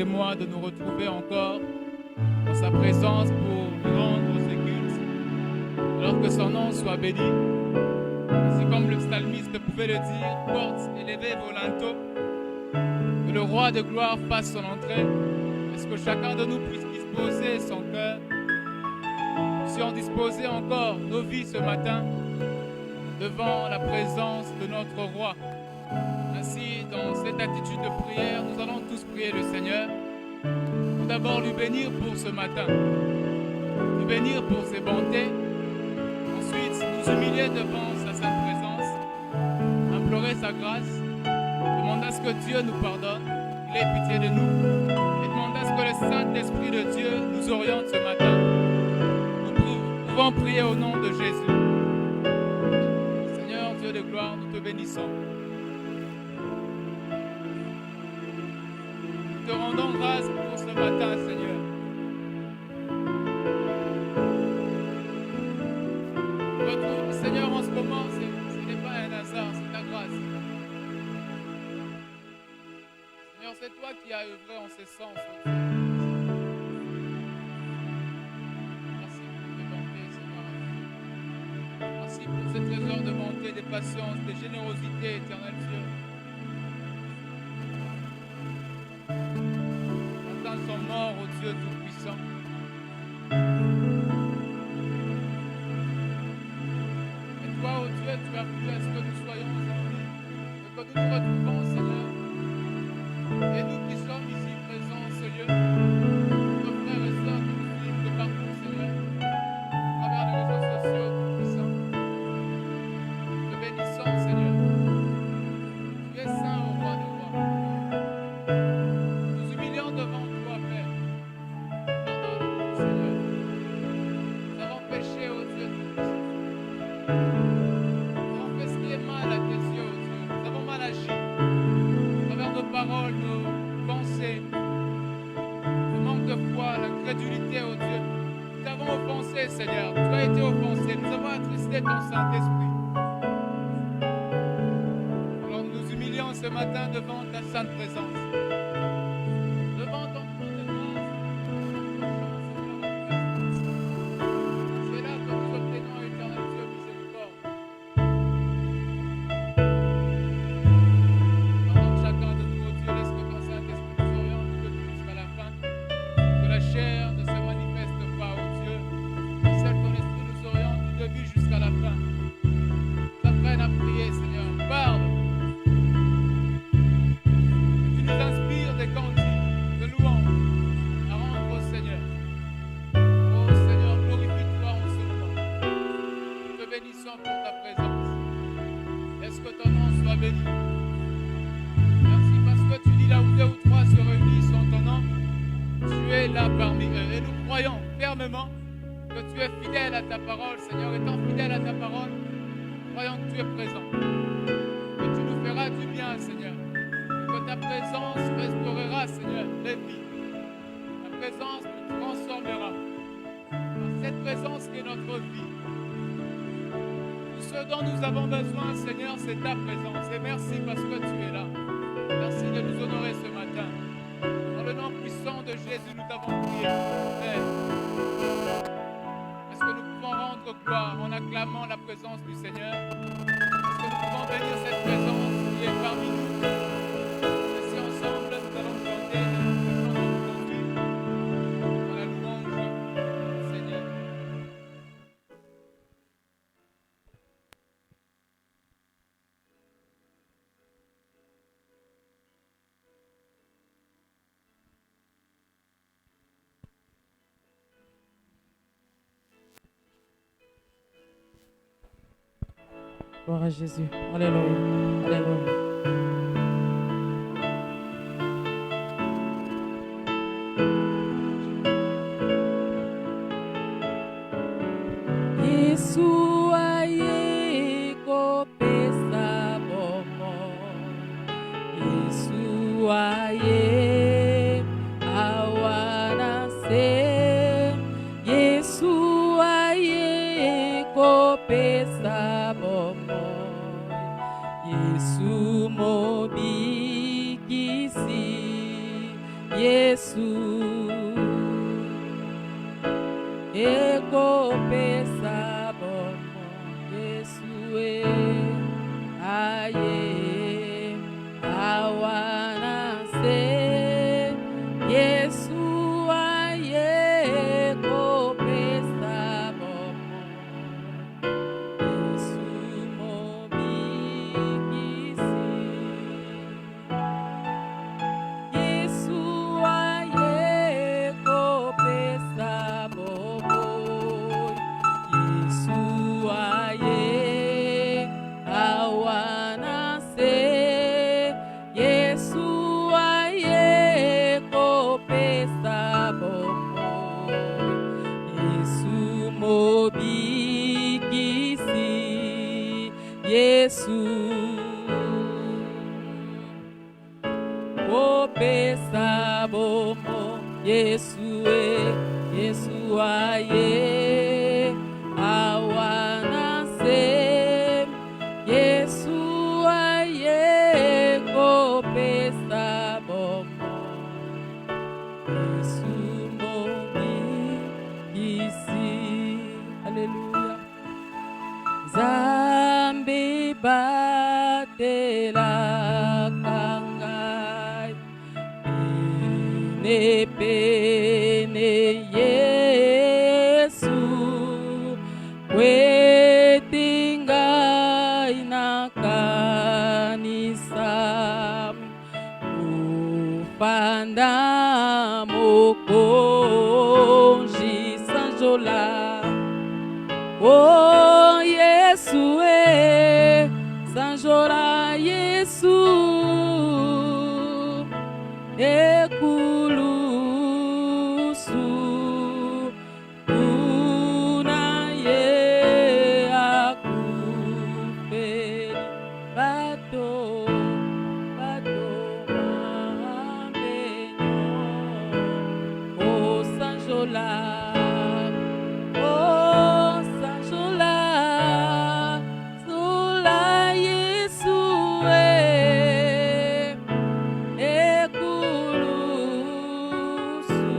moi de nous retrouver encore en sa présence pour lui rendre ses cultes, alors que son nom soit béni. Ainsi comme le psalmiste pouvait le dire, porte élevée volanto, que le roi de gloire fasse son entrée. Est-ce que chacun de nous puisse disposer son cœur, puissions disposer encore nos vies ce matin devant la présence de notre roi. Ainsi, dans cette attitude de prière, nous allons tous prier le Seigneur pour d'abord lui bénir pour ce matin, lui bénir pour ses bontés, ensuite nous humilier devant sa sainte présence, implorer sa grâce, demander à ce que Dieu nous pardonne, qu'il ait pitié de nous, et demander à ce que le Saint-Esprit de Dieu nous oriente ce matin. Nous pouvons prier au nom de Jésus. Seigneur Dieu de gloire, nous te bénissons. Nous te rendons grâce pour ce matin, Seigneur. Notre Seigneur, en ce moment, ce n'est pas un hasard, c'est ta grâce. Seigneur, c'est toi qui as œuvré en ce sens. Merci pour tes bontés, Seigneur. Merci pour ce trésor de bonté, de patience, de générosité, éternel Dieu. Certains sont morts au Dieu Tout-Puissant. Et toi, ô Dieu, tu as voulu à ce que nous soyons en vie, et que nous nous retrouvons, Seigneur. Et nous qui sommes ici présents en ce lieu, nos frères et sœurs qui nous suivent de partout, Seigneur, à travers les réseaux sociaux Tout-Puissants, te bénissons, Seigneur. Tu es saint, ô roi de rois. Nous humilions devant toi, Père. Pardonne-nous, Seigneur. Nous avons péché, ô Dieu Tout-Puissant. Nous avons fait ce qui est mal à tes yeux, ô Dieu. Nous avons mal agi. À travers nos paroles, nos pensées, le manque de foi, l'incrédulité, ô Dieu. Nous t'avons offensé, Seigneur. Tu as été offensé. Nous avons attristé ton Saint-Esprit. Alors nous nous humilions ce matin devant ta sainte présence. Devant ton trône de grâce. C'est là que nous obtenons, éternel Dieu, miséricorde. Pardonne chacun de nous, ô Dieu, laisse que ton Saint-Esprit nous oriente du début jusqu'à la fin. Que la chair ne se manifeste pas, ô Dieu. Mais seul ton esprit nous oriente du début jusqu'à la fin. T'apprenne à prier, Seigneur. Parle. Que tu nous inspires des cantiques, de louanges à rendre au Seigneur. Ô Seigneur, glorifie-toi en ce moment. Nous te bénissons pour ta présence. Laisse que ton nom soit béni. Merci parce que tu dis là où deux ou trois se réunissent en ton nom, tu es là parmi eux. Et nous croyons fermement que tu es fidèle à ta parole, Seigneur. Étant fidèle à ta parole, croyons que tu es présent. Que tu nous feras du bien, Seigneur. Et que ta présence restaurera, Seigneur, les vies. Ta présence nous transformera. Par cette présence qui est notre vie. Tout ce dont nous avons besoin, Seigneur, c'est ta présence. Et merci parce que tu es là. Merci de nous honorer ce matin. Dans le nom puissant de Jésus, nous t'avons prié. Amen. Est-ce que nous pouvons rendre gloire en acclamant la présence du Seigneur? Est-ce que nous pouvons bénir cette présence qui est parmi nous? Ainsi ensemble, nous allons chanter le chant de nous conduire dans la louange du Seigneur. Gloire à Jésus. Alléluia. Alléluia. Yesu ayeko pesa bomo. Yesu aye awana se. Yesu ayeko pesa bomo. Yesu mobikisi Yesu ekopesa bomo Yesu aye awana se Yesu aye ekopesa bomo Yesu momikisi Yesu aye kopesa bobo Yesu aye awana se Yesu aye kopesa bobo Yesu mobikisi Yesu kopesa bomo Yesu Yesu aye awana se Yesu aye kopesa bomo Yesu momikisi Hallelujah Zambi batela kangai pene Yesu wetinga inakanisa ufanda mokonji sanjola oh Yesu sanjola Yesu ekulusu unaye akuferi bato mamenyo o sanjola Sula Yesu ekulusu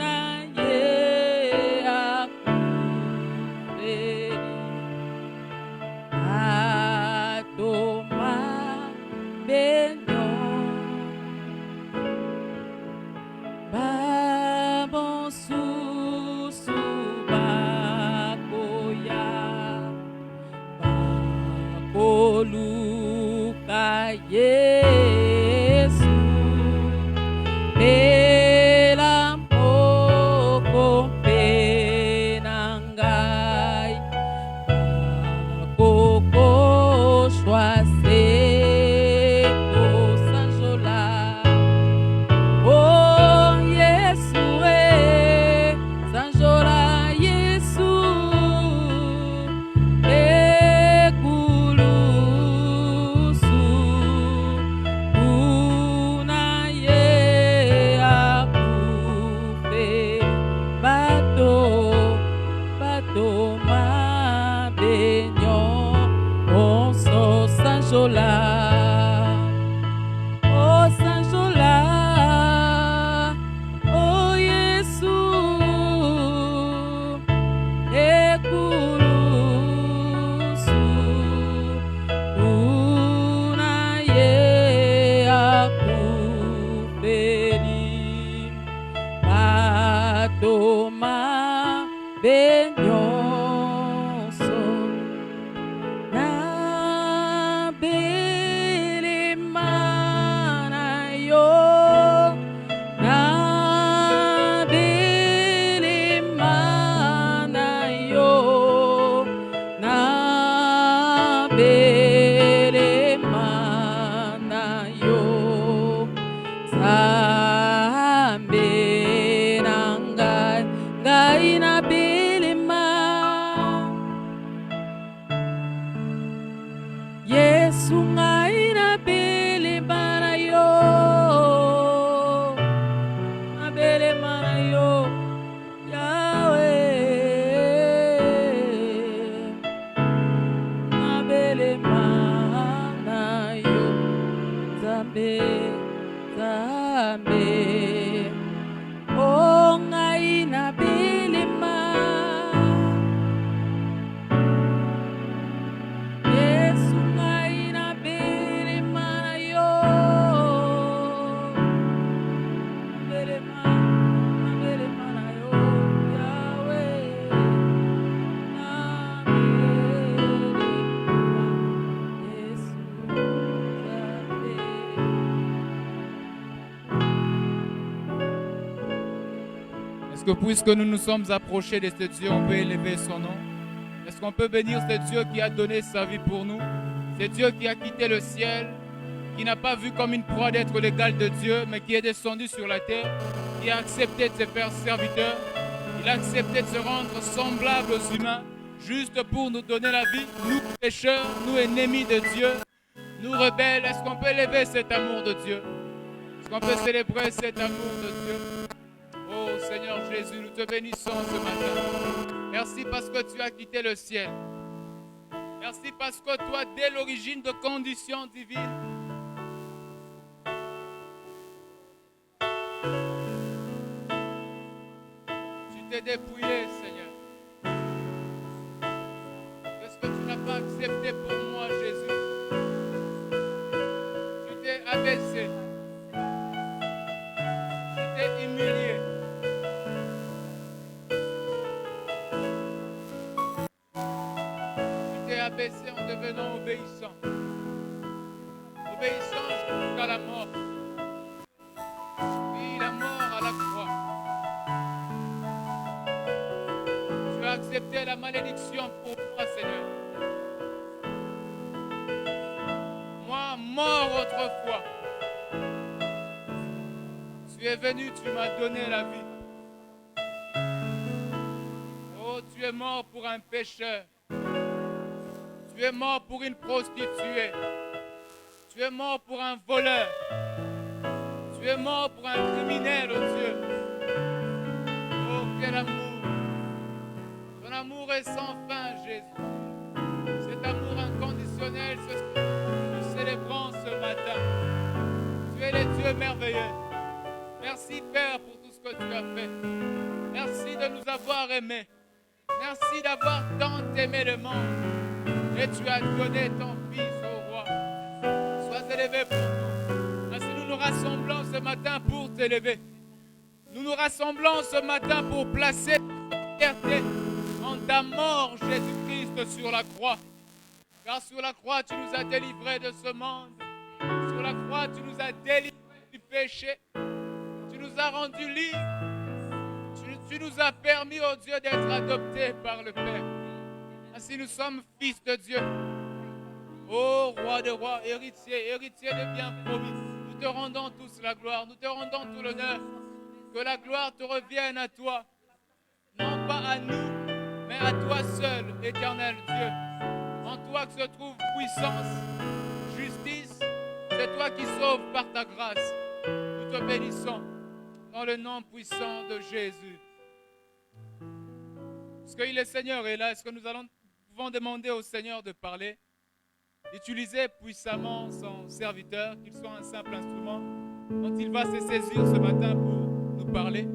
unaye akuferi atoma benyo babon susu bakoya bakoluka Yesu pela mpoko penangai bakokoshwa seko sanjola oh Yesu sanjola Yesu ekulusu unaye akuferi bato mabenyo onso sanjola oh sanjola oh Yesu ekulusu unaye akuferi bato mabenyonso na belemana yo na belemana yo na belemana yo sambe nangai ngai na belema Yesu ngai na belema na yo Yahweh na belema na yo Zambe, Zambe, oh ngai na belema, Yesu ngai na belema na yo, belema na yo, Yahweh, na belema, Yesu Zambe. Est-ce que puisque nous nous sommes approchés de ce Dieu, on peut élever son nom? Est-ce qu'on peut bénir ce Dieu qui a donné sa vie pour nous? Ce Dieu qui a quitté le ciel, qui n'a pas vu comme une proie d'être l'égal de Dieu, mais qui est descendu sur la terre, qui a accepté de se faire serviteur. Il a accepté de se rendre semblable aux humains, juste pour nous donner la vie, nous pécheurs, nous ennemis de Dieu, nous rebelles. Est-ce qu'on peut élever cet amour de Dieu? Est-ce qu'on peut célébrer cet amour de Dieu? Oh Seigneur Jésus, nous te bénissons ce matin. Merci parce que tu as quitté le ciel. Merci parce que toi, dès l'origine de conditions divines, tu t'es dépouillé, Seigneur. Qu'est-ce que tu n'as pas accepté pour moi, Jésus? Tu t'es abaissé. Tu t'es humilié. Tu t'es abaissé en devenant obéissant. Obéissant jusqu'à la mort. Oui, la mort à la croix. Tu as accepté la malédiction pour moi, Seigneur. Moi, mort autrefois. Tu es venu, tu m'as donné la vie. Oh, tu es mort pour un pécheur. Tu es mort pour une prostituée. Tu es mort pour un voleur. Tu es mort pour un criminel, oh Dieu. Oh, quel amour. Ton amour est sans fin, Jésus. Cet amour inconditionnel, c'est ce que nous célébrons ce matin. Tu es le Dieu merveilleux. Merci, Père, pour tout ce que tu as fait. Merci de nous avoir aimés. Merci d'avoir tant aimé le monde. Et tu as donné ton Fils au roi. Sois élevé pour nous. Ainsi nous nous rassemblons ce matin pour t'élever. Nous nous rassemblons ce matin pour placer ta fierté en ta mort, Jésus-Christ, sur la croix. Car sur la croix, tu nous as délivrés de ce monde. Sur la croix, tu nous as délivrés du péché. Tu nous as rendus libres. Tu nous as permis, oh Dieu, d'être adoptés par le Père. Ainsi nous sommes fils de Dieu. Ô roi de rois, héritier de bien promis, nous te rendons tous la gloire, nous te rendons tout l'honneur. Que la gloire te revienne à toi, non pas à nous, mais à toi seul, éternel Dieu. En toi que se trouve puissance, justice, c'est toi qui sauves par ta grâce. Nous te bénissons dans le nom puissant de Jésus. Est-ce qu'il est Seigneur est là? Est-ce que nous pouvons demander au Seigneur de parler, d'utiliser puissamment son serviteur, qu'il soit un simple instrument dont il va se saisir ce matin pour nous parler,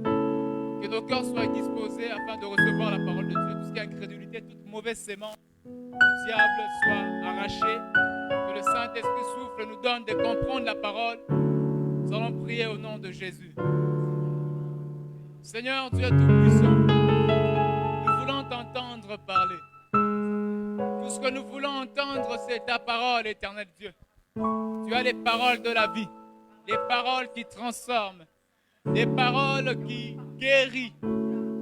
que nos cœurs soient disposés afin de recevoir la parole de Dieu, tout ce qui est incrédulité, toute mauvaise sémence du diable soit arrachée, que le Saint-Esprit souffle, nous donne de comprendre la parole. Nous allons prier au nom de Jésus. Seigneur Dieu Tout-Puissant, nous voulons t'entendre parler. Tout ce que nous voulons entendre, c'est ta parole, éternel Dieu. Tu as les paroles de la vie, les paroles qui transforment, les paroles qui guérissent,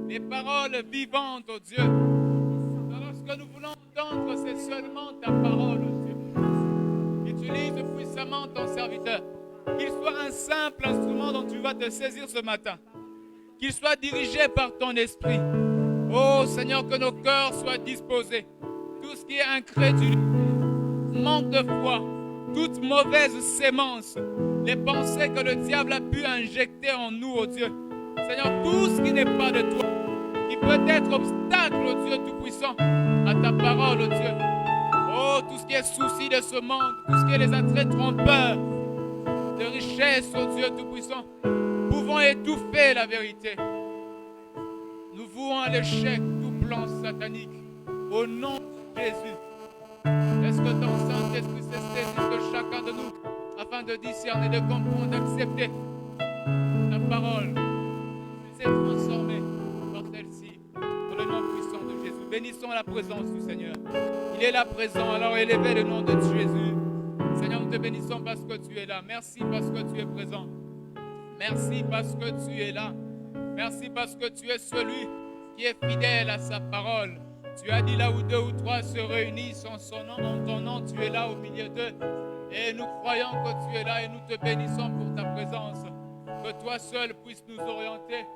les paroles vivantes, oh Dieu. Alors, ce que nous voulons entendre, c'est seulement ta parole, oh Dieu. Utilise puissamment ton serviteur. Qu'il soit un simple instrument dont tu vas te saisir ce matin. Qu'il soit dirigé par ton esprit. Oh Seigneur, que nos cœurs soient disposés. Tout ce qui est incrédulité, manque de foi, toute mauvaise sémence, les pensées que le diable a pu injecter en nous, oh Dieu. Seigneur, tout ce qui n'est pas de toi, qui peut être obstacle, oh Dieu Tout-Puissant, à ta parole, oh Dieu. Oh, tout ce qui est souci de ce monde, tout ce qui est les attraits trompeurs, de richesse, ô Dieu Tout-Puissant, pouvant étouffer la vérité. Nous vouons à l'échec tout plan satanique au nom de Jésus. Est-ce que ton Saint-Esprit s'est saisi de chacun de nous afin de discerner, de comprendre, d'accepter ta parole, de s'est transformé par celle-ci, dans le nom puissant de Jésus. Bénissons la présence du Seigneur. Il est là présent, alors élevez le nom de Jésus. Seigneur, nous te bénissons parce que tu es là. Merci parce que tu es présent. Merci parce que tu es là. Merci parce que tu es celui qui est fidèle à sa parole. Tu as dit là où 2 ou 3 se réunissent en son nom, en ton nom, tu es là au milieu d'eux. Et nous croyons que tu es là et nous te bénissons pour ta présence. Que toi seul puisses nous orienter.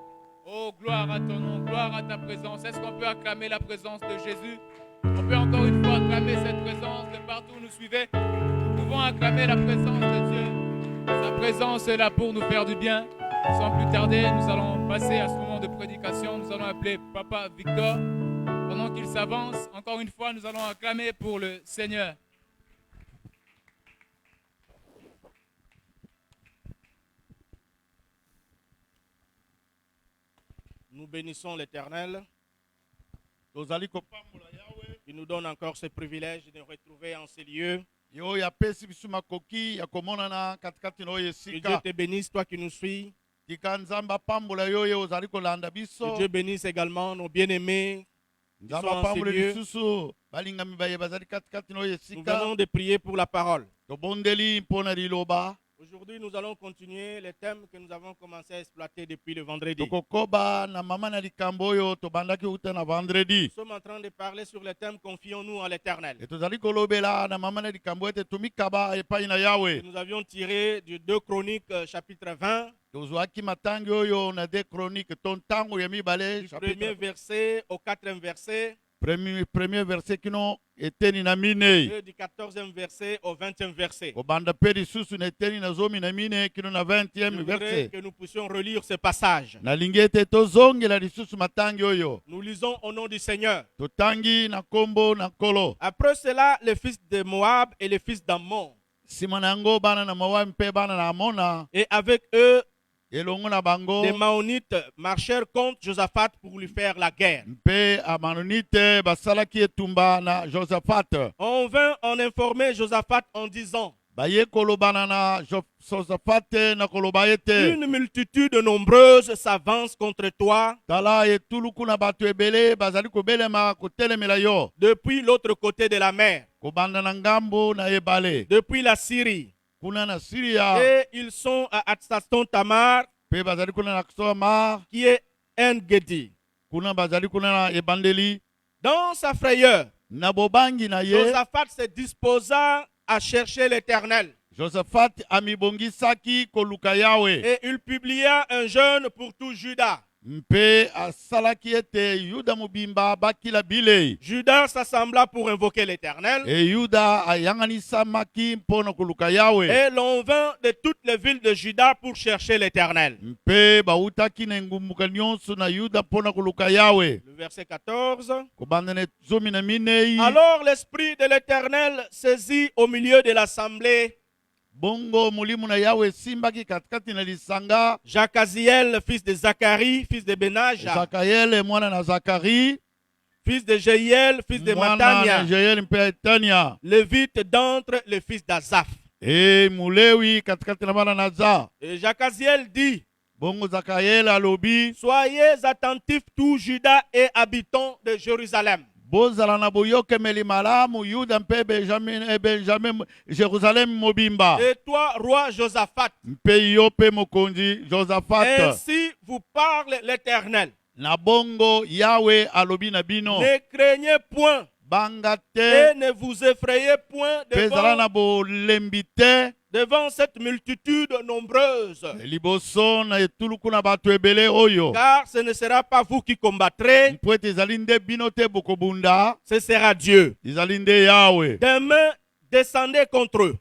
Oh, gloire à ton nom, gloire à ta présence. Est-ce qu'on peut acclamer la présence de Jésus? On peut encore une fois acclamer cette présence de partout où nous suivez. Nous pouvons acclamer la présence de Dieu. Sa présence est là pour nous faire du bien. Sans plus tarder, nous allons passer à ce moment de prédication. Nous allons appeler Papa Victor. Pendant qu'il s'avance, encore une fois, nous allons acclamer pour le Seigneur. Nous bénissons l'Éternel qui nous donne encore ce privilège de nous retrouver en ces lieux. Que Dieu te bénisse, toi qui nous suis. Que Dieu bénisse également nos bien-aimés qui sont en ces lieux. Nous venons de prier pour la parole. Aujourd'hui, nous allons continuer les thèmes que nous avons commencé à exploiter depuis le vendredi. Nous sommes en train de parler sur le thème Confions-nous en l'Éternel. Nous avions tiré du 2 Chroniques chapitre 20. Du premier verset au 4e verset. Premier verset qui nous était Et du 14e verset au 20e verset. Je voudrais que nous puissions relire ce passage. Nous lisons au nom du Seigneur. Après cela, les fils de Moab et les fils d'Ammon. Et avec eux, les Maonites marchèrent contre Josaphat pour lui faire la guerre. On vint en informer Josaphat en disant: une multitude nombreuse s'avance contre toi depuis l'autre côté de la mer, depuis la Syrie. Et ils sont à Atsaton Tamar, qui est En-Gedi. Dans sa frayeur, Josaphat se disposa à chercher l'Éternel. Et il publia un jeûne pour tout Juda. Juda s'assembla pour invoquer l'Éternel. Et l'on vint de toutes les villes de Juda pour chercher l'Éternel. Le verset 14. Alors l'Esprit de l'Éternel saisit au milieu de l'assemblée Jacaziel, fils de Zacharie, fils de Benaja, fils de Jéhiel, fils de Matania, lévite d'entre les fils d'Azaph. Et Jacaziel dit: soyez attentifs tous Juda et habitants de Jérusalem. Et toi, roi Josaphat, ainsi vous parle l'Éternel. Ne craignez point et ne vous effrayez point devant cette multitude nombreuse. Car ce ne sera pas vous qui combattrez, ce sera Dieu. Demain, descendez contre eux.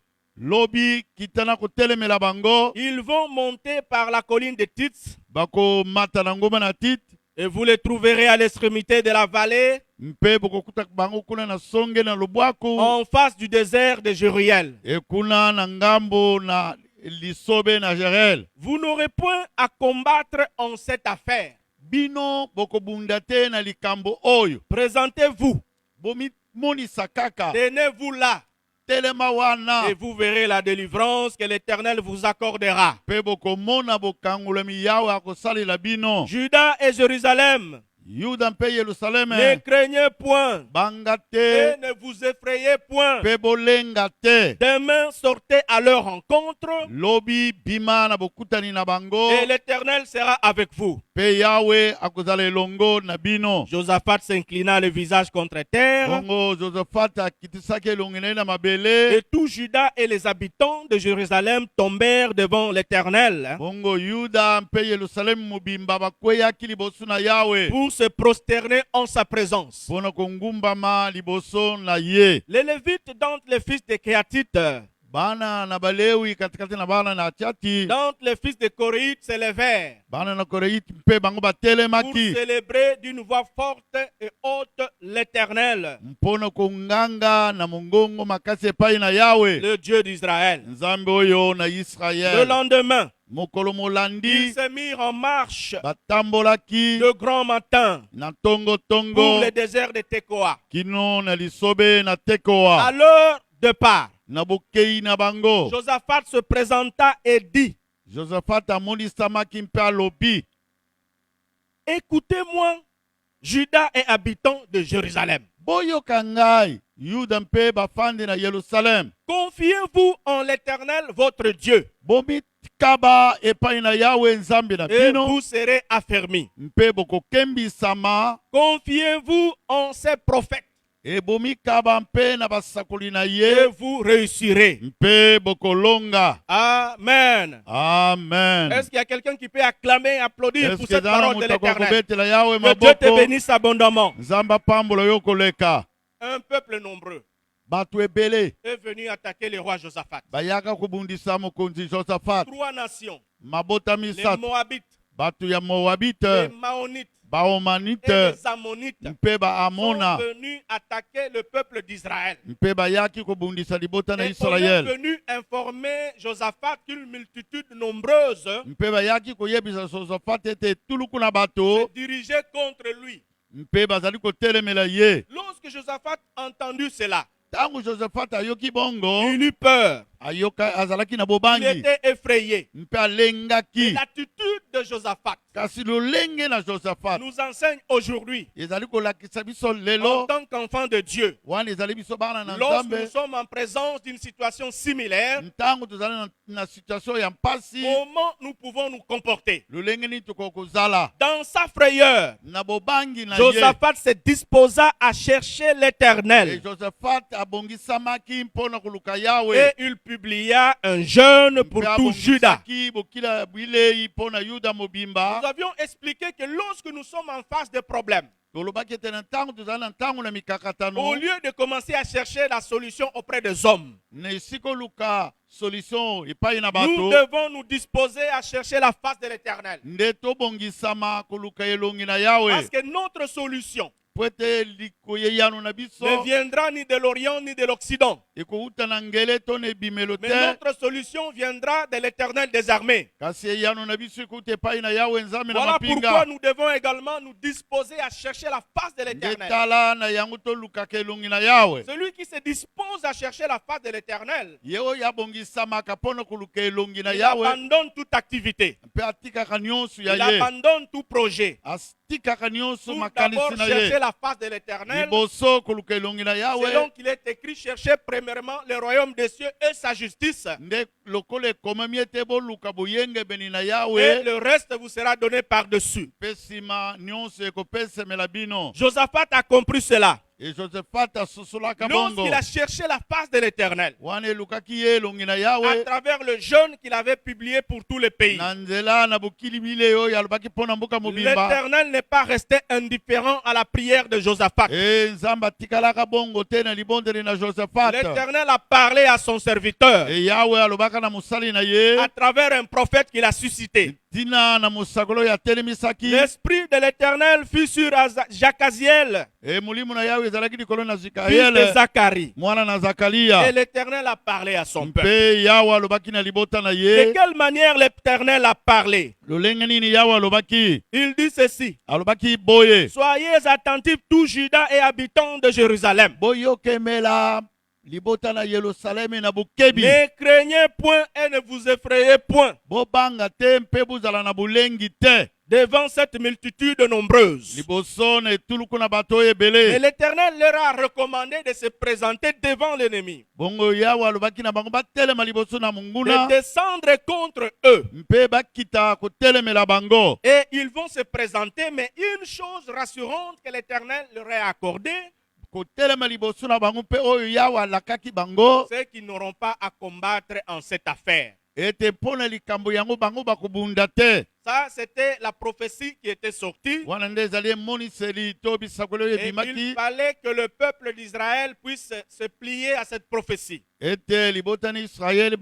Ils vont monter par la colline de Tits, et vous les trouverez à l'extrémité de la vallée, en face du désert de Jériel. lisobe na Jérel. Vous n'aurez point à combattre en cette affaire. Bino bokobunda te na likambo oyo. Présentez-vous. Bomi monisa kaka. Tenez-vous là. Telema wana. Et vous verrez la délivrance que l'Éternel vous accordera. Pe bokomona bokangulami yawe akosalela bino. Juda et Jérusalem, Yuda mpe Yerusaleme. ne craignez point Banga et te. ne vous effrayez point. Pe bolenga te. Demain, sortez à leur rencontre Lobi bima na bokutani na bango. et l'Éternel sera avec vous. Pe Yawe akozala elongo na bino. Josaphat s'inclina le visage contre terre. Bongo Josaphat akitisaki elongi na ye na mabele. Et tout Juda et les habitants de Jérusalem tombèrent devant l'Éternel Bongo Yuda mpe Yerusalemu mobimba bakweyaki liboso na Yawe. pour se prosterner en sa présence. Mpona kongumbama liboso na ye. Les Lévites d'entre les fils de Kéatites, Bana na Balewi katikati na bana na Atiati. d'entre les fils de Koréites s'élevèrent Bana na Koreiti mpe bango pour batelemaki. célébrer d'une voix forte et haute l'Éternel, Mpona konganga na mongongo makasi epai na Yawe. le Dieu d'Israël. Nzambe oyo na Le Israel. lendemain, Mokolo ils molandi se mirent en marche batambolaki de grand matin na pour tongo le désert de Tekoa. kino na lisobe na Tekoa. À l'heure de part, Na bokei na bango. Josaphat se présenta et dit: Josaphat amonisamaki mpe alobi. écoutez-moi, Juda et habitants de Jérusalem. Boyoka ngai Yuda mpe bafandi na Yerusalem. Confiez-vous en l'Éternel, votre Dieu, Bomitikaba epai na Yawe Nzambe na et bino. vous serez affermis. Mpe bokokembisama. Confiez-vous en ses prophètes, Ebomikaba mpe na basakoli na et ye. vous réussirez. Mpe bokolonga. Amen. Amen. Est-ce qu'il y a quelqu'un qui peut acclamer, applaudir pour Est-ce que cette zana parole de moto l'Éternel? akokobetela Yawe Que Dieu te maboko. bénisse abondamment. Nzamba pambola yo koleka. Un peuple nombreux Bato ebele est venu attaquer le roi Josaphat. bayaka kobundisa mokonzi Josaphat. 3 nations, Mabota les misato. Moabites, Bato ya les Moabite, Maonites et Baomanite, les Ammonites mpe sont Baamona, venus attaquer le peuple d'Israël. mpe bayaki kobundisa libota na Et on est Israel. venu informer Josaphat qu'une multitude nombreuse Mpe bayaki koyebisa Josaphat ete etuluku na se bato dirigeait contre lui. mpe bazali kotelemela ye. Lorsque Josaphat entendu cela, Tango Josaphat ayoki bongo, il eut peur. azalaki na Il bobangi, était effrayé. mpe alengaki. L'attitude de Josaphat Kasi lolenge na Josaphat nous enseigne aujourd'hui, ezali kolakisa biso en lelo tant qu'enfant de Dieu, wana ezali biso bana na lorsque nous Nzambe. sommes en présence d'une situation similaire, Ntango tozali na situation ya mpasi, comment nous pouvons nous comporter. lolenge nini tokokozala Dans sa frayeur, na bobangi na ye. Josaphat se disposa à chercher Et l'Éternel Josaphat abongisamaki mpona koluka Yawe. et il publia un jeûne pour Mpe tout Juda. abongisaki bokila bilei mpona Yuda mobimba. Nous avions expliqué que lorsque nous sommes en face de problèmes, Tolobaki ete na ntango tozali na ntango na au mikakatano, lieu de commencer à chercher la solution auprès des hommes, na esika oluka solution epai na nous bato, devons nous disposer à chercher la face de l'Éternel. nde tobongisama koluka elongi na Yawe. Parce que notre solution Po ete likoyeyano na biso ne viendra ni de l'Orient ni de l'Occident. ekouta na ngele to na ebimelo Mais te, notre solution viendra de l'Éternel des armées. kasi eyano na biso ekouta epai na Yawe Nzambe na Voilà pourquoi mapinga. nous devons également nous disposer à chercher la face de Nde l'Éternel. tala na yango tolukaka elongi na Yawe. Celui qui se dispose à chercher la face de l'Éternel, Ye oyo abongisamaka mpona koluka elongi na il Yawe, abandonne toute activité. mpe atikaka nyonso ya Il ye, abandonne tout projet atikaka nyonso pour makanisi d'abord na chercher ye, la face de l'Éternel. liboso koluka elongi na Yawe. Selon qu'il est écrit, cherchez premièrement le royaume des cieux et sa justice, Nde lokola ekomami ete boluka boyengebeni na et Yawe, le reste vous sera donné par-dessus. mpe nsima nyonso ekopesemela bino. Josaphat a compris cela. Et Josaphat asosolaka bongo Lorsqu'il a cherché la face de l'Éternel, wana elukaki ye elongi na à Yawe travers le jeûne qu'il avait publié pour tous les pays, na nzela na bokili bilei oyo alobaki mpo na mboka mobimba. l'Éternel n'est pas resté indifférent à la prière de Josaphat. Nzambe atikalaka bongo te na libondeli na Josaphat. L'Éternel a parlé à son serviteur Yawe alobaka na mosali na ye à travers un prophète qu'il a suscité. tina na musakolo ya telemisaki. L'esprit de l'Éternel fut sur Jacaziel, Mulimu na Yawe ezalaki likolo na fils de Zikaele Zacharie. mwana na Zakalia. Et l'Éternel a parlé à son peuple. Mpe Yawe alobaki na libota na De ye. quelle manière l'Éternel a parlé? Lolenge nini Yawe alobaki? Il dit ceci: Alobaki boye. soyez attentifs, tous Juda et habitants de Jérusalem. Boyokemela libota na Yerusalemi na bukebi. Ne craignez point et ne vous effrayez point Bobanga te mpe buzala na bulengi te. devant cette multitude nombreuse. Liboso na etuluku na bato ebele. Et l'Éternel leur a recommandé de se présenter devant l'ennemi, Bongo Yawe alobaki na bango batelema liboso na de munguna. descendre contre eux. Mpe bakita kotelemela bango. Et ils vont se présenter, mais une chose rassurante que l'Éternel leur a accordée, Kotelema liboso na bango mpe oyo Yawe alakaki bango. c'est qu'ils n'auront pas à combattre en cette affaire. Ete mpona likambo yango bango bakobunda te. Ça, c'était la prophétie qui était sortie. Wana nde ezali emoniseli to bisakoli oyo Et ebimaki. il fallait que le peuple d'Israël puisse se plier à cette prophétie. Ete libotani Israeli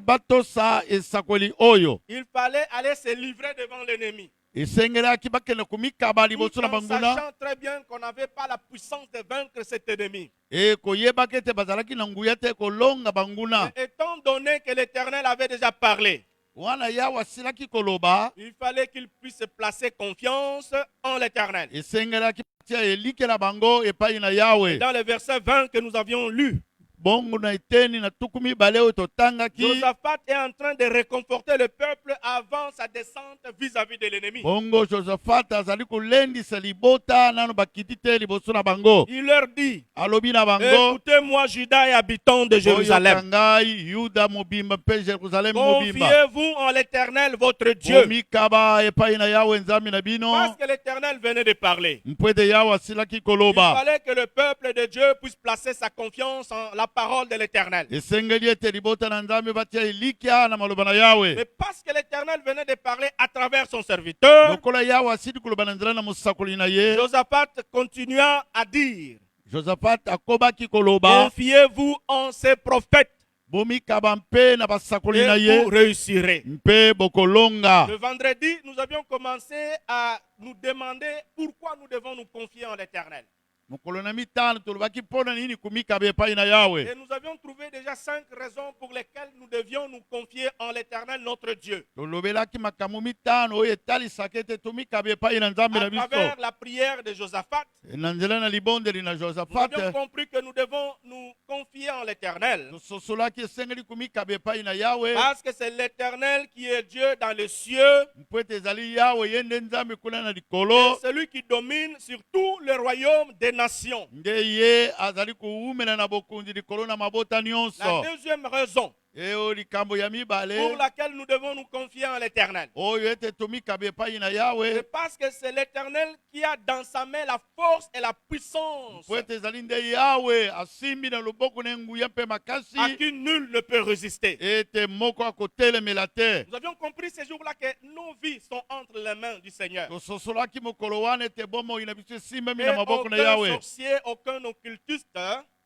batosa esakoli oyo. Il fallait aller se livrer devant l'ennemi. Esengelaki bakende komikaba Tout liboso na en banguna. sachant très bien qu'on n'avait pas la puissance de vaincre cet ennemi. E koyebaki ete bazalaki na nguya te kolonga banguna. Et étant donné que l'Éternel avait déjà parlé, Wana Yawe asilaki koloba. il fallait qu'il puisse placer confiance en l'Éternel. Esengelaki tia elikela bango epai na Yawe. Dans le verset 20 que nous avions lu, Bongo na eteni na tukumi bale oyo totangaki. Josaphat est en train de réconforter le peuple avant sa descente vis-à-vis de l'ennemi. Bongo Josaphat azali kolendisa libota nano bakiti te liboso na bango. Il leur dit: Alobi na bango. écoutez-moi, Juda et habitants de Jérusalem. Oyokangai Yuda mobimba mpe Jérusalem mobimba. Confiez-vous en l'Éternel votre Dieu. Omikaba epai na Yawe nzambe na bino. Parce que l'Éternel venait de parler. Mpwete Yawe asilaki Il koloba. fallait que le peuple de Dieu puisse placer sa confiance en la parole de l'Éternel. Esengeli ete libota na nzambe batia elikia na maloba na Yawe. Mais parce que l'Éternel venait de parler à travers son serviteur, Lokola Yawe asili koloba na nzela na mosakoli na ye. Josaphat continua à dire: Josaphat akobaki koloba. confiez-vous en ces prophètes Bomikaba mpe na basakoli na et ye. vous réussirez. Mpe bokolonga. Le vendredi, nous avions commencé à nous demander pourquoi nous devons nous confier en l'Éternel. Mokolo na mitano tolobaki mpona nini kumikaba epai na Yawe. Et nous avions trouvé déjà 5 raisons pour lesquelles nous devions nous confier en l'Éternel, notre Dieu. Tolobelaki makambo mitano oyo etalisaka ete tomikaba epai na nzambe na À biso. travers la prière de Josaphat, Na nzela na libondeli na nous Josaphat. avions compris que nous devons nous confier en l'Éternel. Tososolaki esengeli kumikaba epai na Yawe. Parce que c'est l'Éternel qui est Dieu dans les cieux, Mpo ete ezali Yawe ye nde nzambe kuna na et likolo. celui qui domine sur tout le royaume des nations. Nde ye azali kuumela na bokonzi likolo na mabota La nyonso. deuxième raison Eyo likambo ya pour mibale. laquelle nous devons nous confier en l'Éternel, Oyo ete tomikaba epai na c'est Yawe. parce que c'est l'Éternel qui a dans sa main la force et la puissance Mpo ete ezali nde Yawe asimbi na loboko na nguya mpe à makasi. qui nul ne peut résister. Ete moko akotelemela te. Nous avions compris ces jours-là que nos vies sont entre les mains du Seigneur. Tososolaki mokolo wana ete bomoi na biso esimbami Et na maboko na aucun Yawe. sorcier, aucun occultiste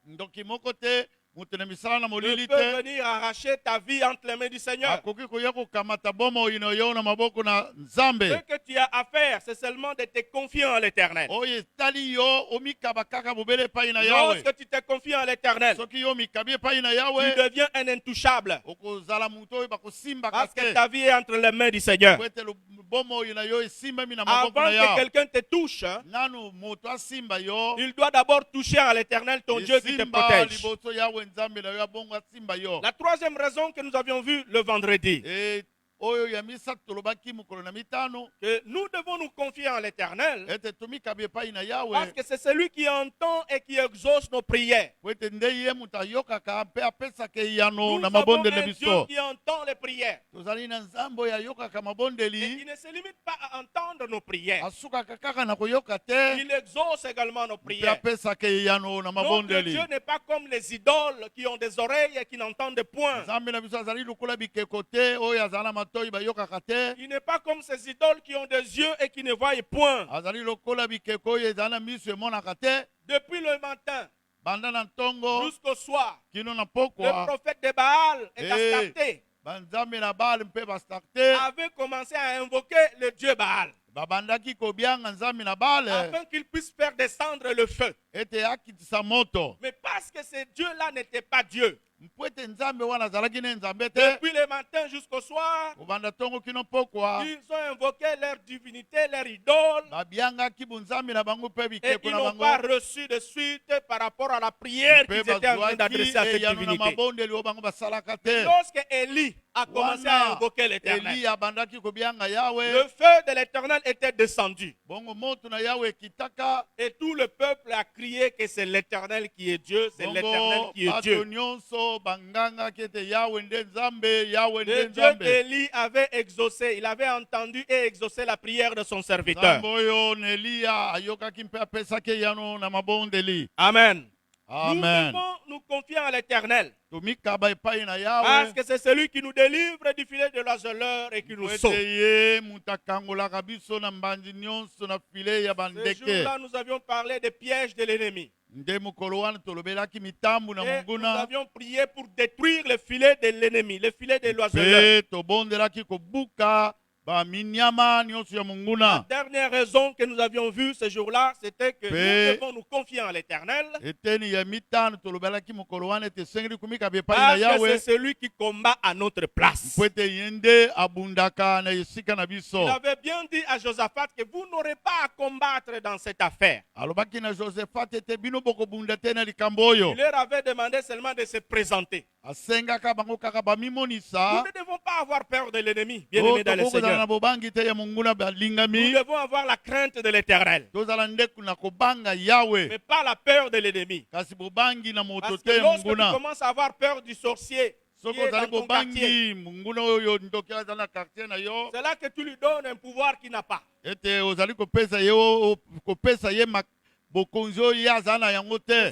Ndoki moko te moto na misala na ne molili peut te. venir arracher ta vie entre les mains du Seigneur. Akoki koya kokamata bomoi na yo na maboko na Nzambe. Ce que tu as à faire, c'est seulement de te confier en l'Éternel. Oyo etali yo omikaba kaka bobele epai na Yawe. Lorsque tu te confies en l'Éternel, Soki yo mikabi epai na tu Yawe. deviens un intouchable. Okozala moto oyo bakosimbaka Parce que te. ta vie est entre les mains du Seigneur. Po ete bomoi na yo esimbami na maboko Avant na que Yawe. quelqu'un te touche, Nanu moto asimba yo. il doit d'abord toucher à l'Éternel, ton Dieu qui te Esimba protège. liboso Yawe Nzambe na yo abongo asimba yo. La troisième raison que nous avions vue le vendredi, E oyo ya misato tolobaki mokolo na mitano. que nous devons nous confier en l'Éternel, Ete tomikabi epai na Yawe. parce que c'est celui qui entend et qui exauce nos prières. Po ete nde ye moto ayokaka mpe apesaka eyano Nous na avons mabondeli na un Dieu biso. qui entend les prières. Tozali na nzambe oyo ayokaka Et mabondeli. il ne se limite pas à entendre nos prières. Asukaka kaka na koyoka te. Il exauce également nos Mpe prières. apesaka eyano na Notre mabondeli. Dieu n'est pas comme les idoles qui ont des oreilles et qui n'entendent point. Nzambe na biso azali lokola bikeko te oyo azala na matoi bayokaka te. Il n'est pas comme ces idoles qui ont des yeux et qui ne voient point. Azali lokola bikeko oyo ezala na miso emonaka te. Depuis le matin Banda na ntongo jusqu'au soir, kino na le pokwa. prophète de Baal est Eh. Astarté. avaient commencé à invoquer le dieu Baal, afin qu'il puisse faire descendre le feu. Mais parce que ces dieux-là n'étaient pas Dieu, depuis le matin jusqu'au soir, ils ont invoqué leur divinité, leur idole, et ils n'ont pas reçu de suite par rapport à la prière qu'ils étaient en train d'adresser à cette divinité. Lorsque Élie a commencé à invoquer l'Éternel, le feu de l'Éternel était descendu, et tout le peuple a crié que c'est l'Éternel qui est Dieu, c'est l'Éternel qui est Dieu. Le Dieu d'Élie avait exaucé, il avait entendu et exaucé la prière de son serviteur. Amen. Nous devons nous confier à l'Éternel, parce que c'est celui qui nous délivre du filet de l'oiseleur et qui nous sauve. Ce jour-là, nous avions parlé des pièges de l'ennemi. Et nous avions prié pour détruire le filet de l'ennemi, le filet de l'oiseleur. La dernière raison que nous avions vue ce jour-là, c'était que nous devons nous confier en l'Éternel, parce que c'est celui qui combat à notre place. Il avait bien dit à Josaphat que vous n'aurez pas à combattre dans cette affaire. Il leur avait demandé seulement de se présenter. Nous ne devons pas avoir peur de l'ennemi, bien-aimés dans le Seigneur. Nous devons avoir la crainte de l'Éternel, mais pas la peur de l'ennemi. Parce que lorsque tu commences à avoir peur du sorcier qui est dans ton quartier, c'est là que tu lui donnes un pouvoir qu'il n'a pas.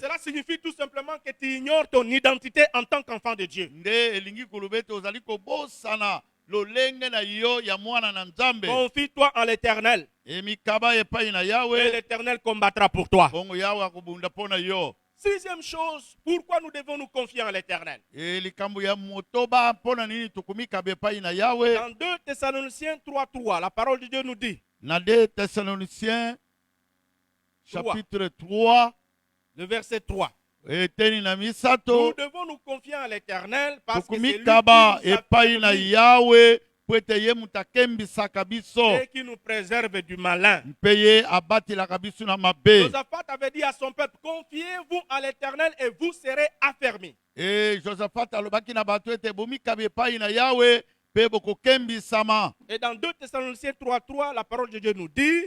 Cela signifie tout simplement que tu ignores ton identité en tant qu'enfant de Dieu. Confie-toi en l'Éternel, et l'Éternel combattra pour toi. Sixième chose, pourquoi nous devons nous confier en l'Éternel? Dans 2 Thessaloniciens 3:3, la parole de Dieu nous dit, chapitre 3, le verset 3. Nous devons nous confier en l'Éternel, parce que c'est lui qui nous préserve du malin. Josaphat avait dit à son peuple, confiez-vous en l'Éternel et vous serez affermis. Et dans 2 Thessaloniciens 3:3, la parole de Dieu nous dit,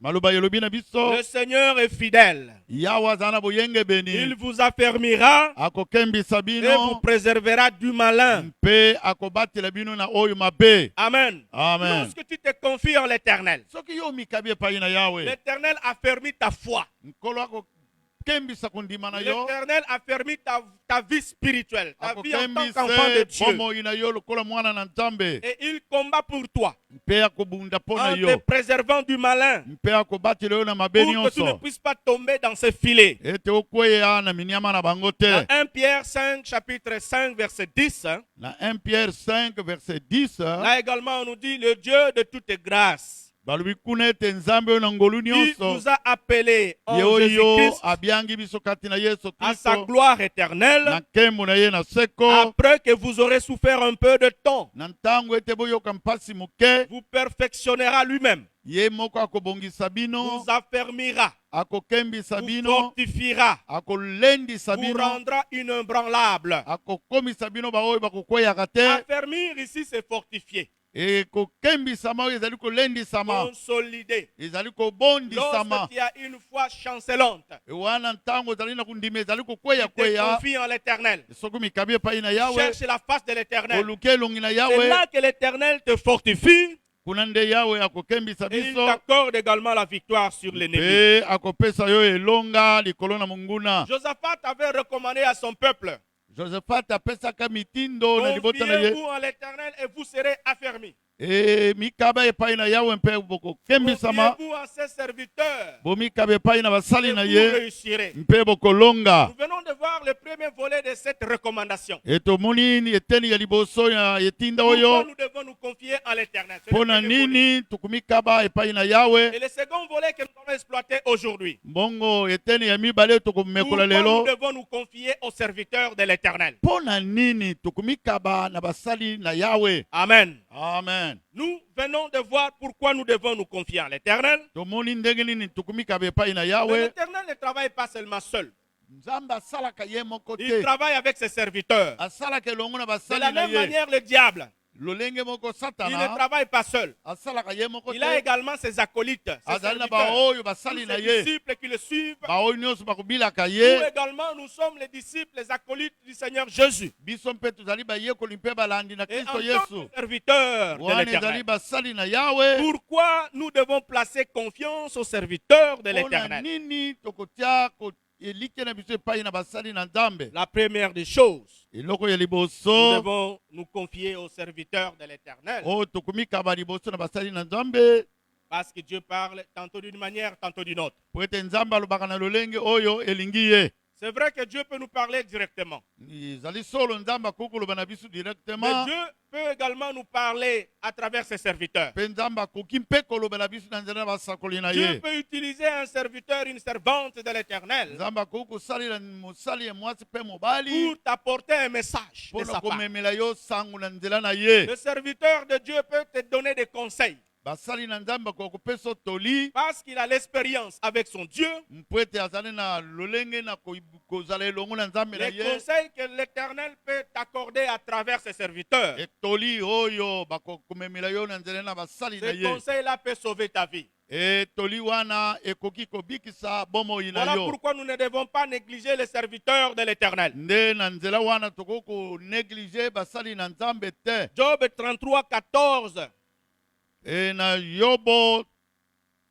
le Seigneur est fidèle. Il vous affermira et vous préservera du malin. Amen. Lorsque tu te confies en l'Éternel, l'Éternel affermit ta foi. L'Éternel affermit ta vie spirituelle, ta vie en tant qu'enfant de Dieu. Et il combat pour toi, en te préservant du malin, pour que tu ne puisses pas tomber dans ce filet. Dans 1 Pierre 5, chapitre 5, verset 10. Là également, on nous dit, le Dieu de toute grâce, qui nous a appelés en Jésus-Christ à sa gloire éternelle, après que vous aurez souffert un peu de temps, vous perfectionnera lui-même, vous affermira, vous fortifiera, vous rendra inébranlable. Affermir ici, c'est fortifier, consolider. Lorsque tu as une foi chancelante, tu te confies en l'Éternel, cherche la face de l'Éternel. C'est là que l'Éternel te fortifie, et il t'accorde également la victoire sur l'ennemi. Josaphat avait recommandé à son peuple, confiez-vous en l'Éternel et vous serez affermis. Confiez-vous en ses serviteurs et vous réussirez. Nous venons de voir le premier volet de cette recommandation. etomoni eteni ya liboso ya etinda Pourquoi oyo nous devons nous confier en l'Éternel? C'est le mpona premier volet. nini tokumikaba epai na yawe Et le second volet que nous allons exploiter aujourd'hui. mbongo eteni ya mibale tokomekola Pourquoi nous lelo devons nous confier aux serviteurs de l'Éternel? mpona nini tokumikaba na basali na yawe. Amen. Amen. Nous venons de voir pourquoi nous devons nous confier en l'Éternel. tomoni ndenge nini tokumikaba epai na Mais yawe. l'Éternel ne travaille pas seulement seul. nzambe asalaka ye moko Il te travaille avec ses serviteurs. asalaka elongo na De la basali na même ye manière, le diable, lolenge moko il ne satana travaille pas seul. asalaka ye moko Il a te également ses acolytes, ses azali na serviteurs, baoyo tous basali na ses ye disciples qui le suivent. baoyo nyonso bakobilaka Nous ye. également, nous sommes les disciples, les acolytes du Seigneur Jésus. biso mpe tozali bayekoli mpe balandi na Et en kristo tant yesu que serviteurs de wana ezali l'Éternel. basali na yawe. Pourquoi nous devons placer confiance aux serviteurs de mpona l'Éternel? nini tokotia elike na biso epai na basali na nzambe. La première des choses, eloko ya nous liboso devons nous confier aux serviteurs de l'Éternel. oyo tokomikaba liboso na basali na nzambe Parce que Dieu parle tantôt d'une manière, tantôt d'une autre. po ete nzambe alobaka na lolenge oyo elingi ye. C'est vrai que Dieu peut nous parler directement. ezali solo nzambe akoki koloba na biso Mais directement Dieu peut également nous parler à travers ses serviteurs. mpe nzambe akoki mpe kolobela biso na nzela na basakoli na Dieu ye. peut utiliser un serviteur, une servante de l'Éternel nzambe akoki kosalela mosali ya mwasi mpe mobali pour t'apporter un message de mpona sa part. komemela yo sango na nzela na ye. Le serviteur de Dieu peut te donner des conseils basali na nzambe akoki kopesa toli parce qu'il a l'expérience avec son Dieu. mpo ete azali na lolenge na kozala elongo na nzambe na Les ye. conseils que l'Éternel peut t'accorder à travers ses serviteurs. etoli oyo bakomemela yo na nzela na basali na Ces ye. conseils-là peuvent sauver ta vie. etoli wana ekoki kobikisa bomoi na Voilà yo. pourquoi nous ne devons pas négliger les serviteurs de l'Éternel. nde na nzela wana tokoki koneglige basali na nzambe te. Job 33, 14. na yobo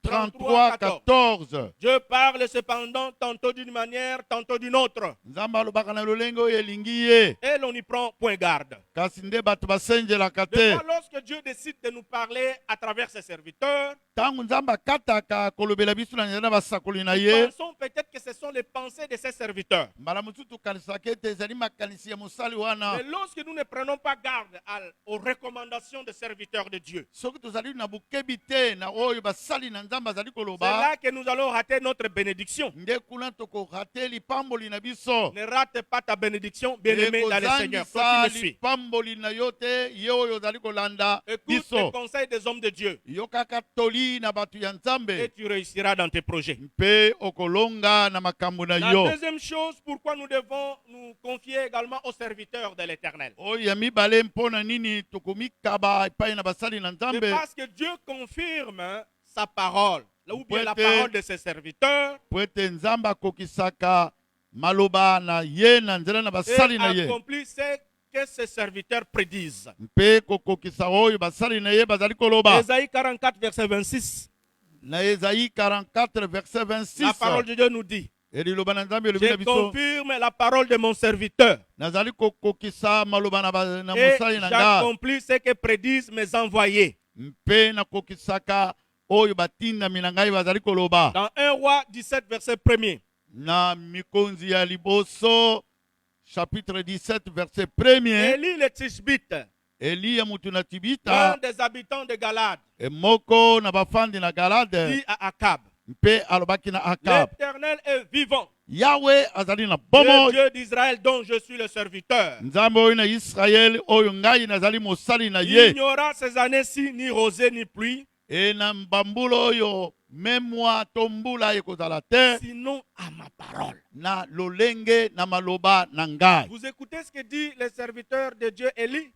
33 14 Dieu parle cependant tantôt d'une manière, tantôt d'une autre. nzambe alobaka na lolenge oyo elingi ye Et l'on n'y prend point garde. kasi nde bato basengelaka Des te. fois, lorsque Dieu décide de nous parler à travers ses serviteurs, ntango nzambe akataka kolobela biso na nzela na basakoli na nous ye pensons peut-être que ce sont les pensées de ses serviteurs. mbala mosusu tokanisaka ete ezali makanisi ya mosali wana. Mais lorsque nous ne prenons pas garde aux recommandations des serviteurs de Dieu, soki tozali na bokebi te na oyo basali na nzambe azali c'est koloba là que nous allons rater notre bénédiction. nde kuna tokorate lipamboli na biso. Ne rate pas ta bénédiction, bien-aimé dans le Seigneur. Toi ekozangisa qui me suis. lipamboli na yo te ye oyo ozali kolanda Écoute les biso. conseils des hommes de Dieu yokaka toli na bato ya et nzambe tu réussiras dans tes projets. mpe okolonga na makambo na La yo. deuxième chose, pourquoi nous devons nous confier également aux serviteurs de l'Éternel. oyo ya mibale mpona nini tokomikaba epai na basali na C'est nzambe. parce que Dieu confirme sa parole, ou bien la Poète. parole de ses serviteurs, po ete nzambe akokisaka maloba na ye na nzela na et basali na ye accomplit ce que ses serviteurs prédisent. mpe kokokisa oyo basali na ye bazali koloba. Ésaïe 44, verset 26. na Esaïe 44 verset La 26 parole de Dieu nous dit, eliloba na nzambe elobi na je biso confirme la parole de mon serviteur nazali kokokisa maloba na et mosali na nga j'accomplis ce que prédisent mes envoyés. mpe nakokisaka oyo batindami na ngai bazali koloba. Dans 1 Roi 17, verset 1er. na mikonzi ya liboso chapitre 17 verset 1er. Élie le Tishbite, Eli ya mutu na l'un Tibita des habitants de Galade, moko na bafandi na Galade dit à Akab, mpe alobaki na Akab l'Éternel est vivant, Yahweh azali na le bomo Dieu d'Israël dont je suis le serviteur. nzambe oyo na Israel oyo ngai nazali mosali na Il ye. n'y aura ces années-ci ni rosée ni pluie, na mbambula oyo memwa to mbula ekozala te sinon à ma parole. na lolenge na maloba na ngai. Vous écoutez ce que dit le serviteur de Dieu Élie?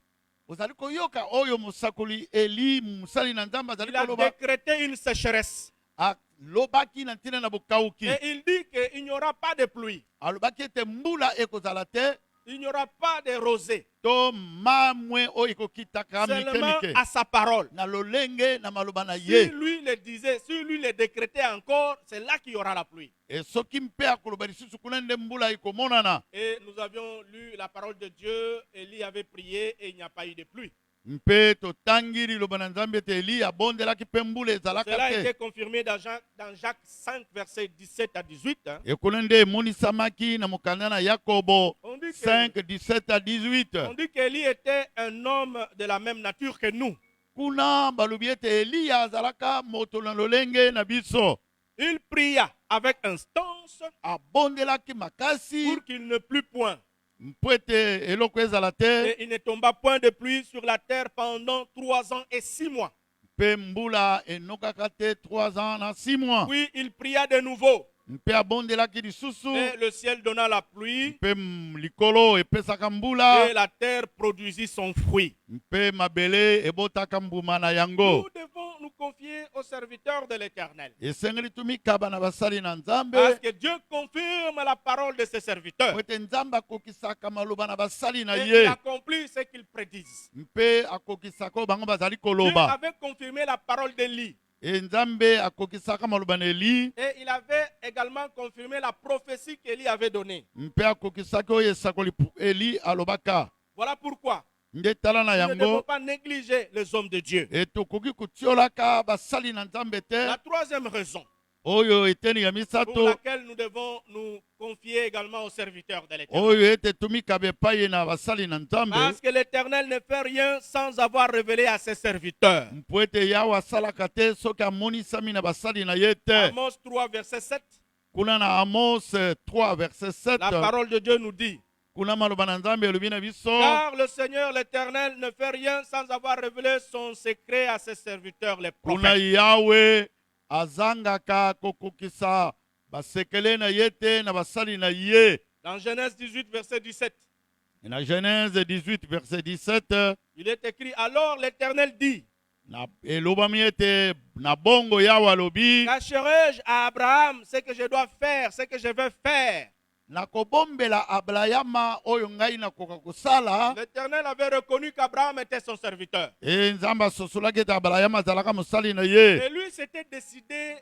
ozali koyoka oyo mosakoli Eli mosali na nzambe azali Il a koloba décrété une sécheresse. alobaki na ntina na bokauki. Et il dit qu'il n'y aura pas de pluie, alobaki ete mbula ekozala te il n'y aura pas de rosée, to mamwe oyo ekokitaka mike seulement mike à sa parole. na lolenge na maloba na Si ye. lui le disait, si lui le décrétait encore, c'est là qu'il y aura la pluie. soki mpe akoloba lisusu kuna nde mbula ekomonana. Et nous avions lu la parole de Dieu, Élie avait prié et il n'y a pas eu de pluie. mpe totangi liloba na nzambe ete eli abondelaki mpe mbula ezalaka Cela a été te. confirmé dans Jacques 5, versets 17 à 18. hein. ekolo nde emonisamaki na mokanda na yakobo On dit 5 que- 17 à 18. On dit qu'Élie était un homme de la même nature que nous. kuna balobi ete eliya azalaka moto na lolenge na biso, Il pria avec instance abondelaki makasi pour qu'il ne plût point. mpo ete eloko ezala te, Et il ne tomba point de pluie sur la terre pendant 3 ans et 6 mois. mpe mbula enokaka te 3 ans na 6 mois. Puis il pria de nouveau. mpe abondelaki lisusu, Et le ciel donna la pluie. mpe likolo epesaka Et mbula, la terre produisit son fruit. mpe mabele ebotaka mbuma na yango. Nous devons nous confier aux serviteurs de l'Éternel. esengeli tumikaba na basali na Parce nzambe, que Dieu confirme la parole de ses serviteurs. po ete nzambe akokisaka maloba na basali na Et il ye, accomplit ce qu'il prédise. mpe akokisaka oyo bango bazali Dieu koloba. avait confirmé la parole d'Élie. E nzambe akokisaka maloba na eli, Et il avait également confirmé la prophétie qu'Élie avait donnée. mpe akokisaki oyo esakoli eli alobaka. Voilà pourquoi nde tala na nous ne devons yango pas négliger les hommes de Dieu. etokoki kotiolaka basali na nzambe te. La troisième raison oyo eteni ya pour misato, laquelle nous devons nous confier également aux serviteurs de l'Éternel. oyo ete tumikaba epai na basali na nzambe, Parce que l'Éternel ne fait rien sans avoir révélé à ses serviteurs. mpo ete yawe asalaka te soki amonisami na basali na ye te. Amos 3, verset 7, kuna na Amos 3 verset 7, la parole de Dieu nous dit: kuna maloba na nzambe elobi na biso, car le Seigneur l'Éternel ne fait rien sans avoir révélé son secret à ses serviteurs, les kuna prophètes. yawe azangaka kokokisa basekele na ye te na basali na ye. Dans Genèse 18, verset 17, Na Genèse 18 verset 17, il est écrit: alors l'Éternel dit, na elobami ete na bongo yawe alobi, cacherai-je à Abraham ce que je dois faire, ce que je veux faire? nakobombela Abrahama oyo ngai nakoka kosala. L'Éternel avait reconnu qu'Abraham était son serviteur. E nzambe asosolaki ete Abrahama azalaka mosali na ye. Et lui s'était décidé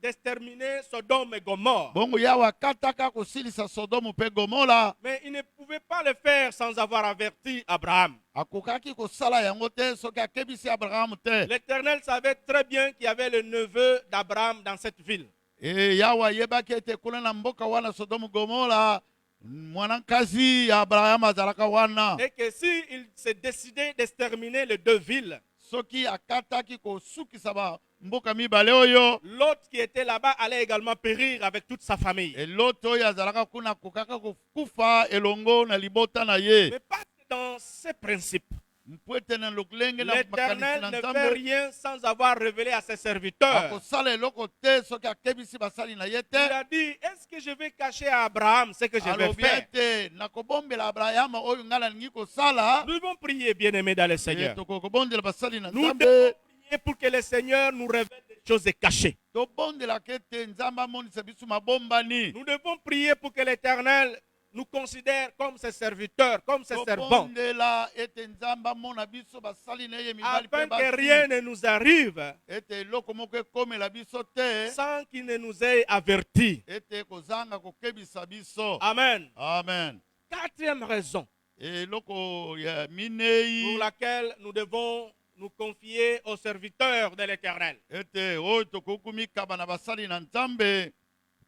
d'exterminer Sodome et Gomorre. Bongo yawe akataka kosilisa Sodomu mpe Gomora, Mais il ne pouvait pas le faire sans avoir averti Abraham. akokaki kosala yango te soki akebisi Abraham te. L'Éternel savait très bien qu'il y avait le neveu d'Abraham dans cette ville. E yawe ayebaki ete kuna na mboka wana Sodomu Gomora mwanankazi ya Abrahama azalaka wana. Et que s'il se décidait d'exterminer les deux villes, Soki akataki kosukisa ba mboka mibale oyo, l'autre qui était là-bas allait également périr avec toute sa famille. eloto oyo azalaka kuna akokaka kokufa elongo na libota na ye. Mais pas que dans ces principes. Mpo ete na lokulenge na makanisi L'Éternel na ne fait nzambe rien sans avoir révélé à ses serviteurs. akosala eloko te soki akebisi basali na ye Il te. a dit: est-ce que je vais cacher à Abraham ce que je vais alobi faire? ete nakobombela Abrahama oyo ngai nalingi kosala. Nous devons prier, bien-aimés dans le E Seigneur. tokokobondela basali na Nous devons nzambe, prier pour que le Seigneur nous révèle des choses cachées. tobondelaka ete nzambe amonisa biso mabombani. Nous devons prier pour que l'Éternel nous considère comme ses serviteurs, comme ses servants, tobondela ete nzambe amona biso basali na ye mibali afin mpe que rien basi, ne nous arrive ete eloko moko ekomela biso te, sans qu'il ne nous ait avertis. ete kozanga kokebisa biso. Amen. Amen. Quatrième raison eloko ya pour minei laquelle nous devons nous confier aux serviteurs de l'Éternel. ete oyo tokoki mikaba na basali na nzambe,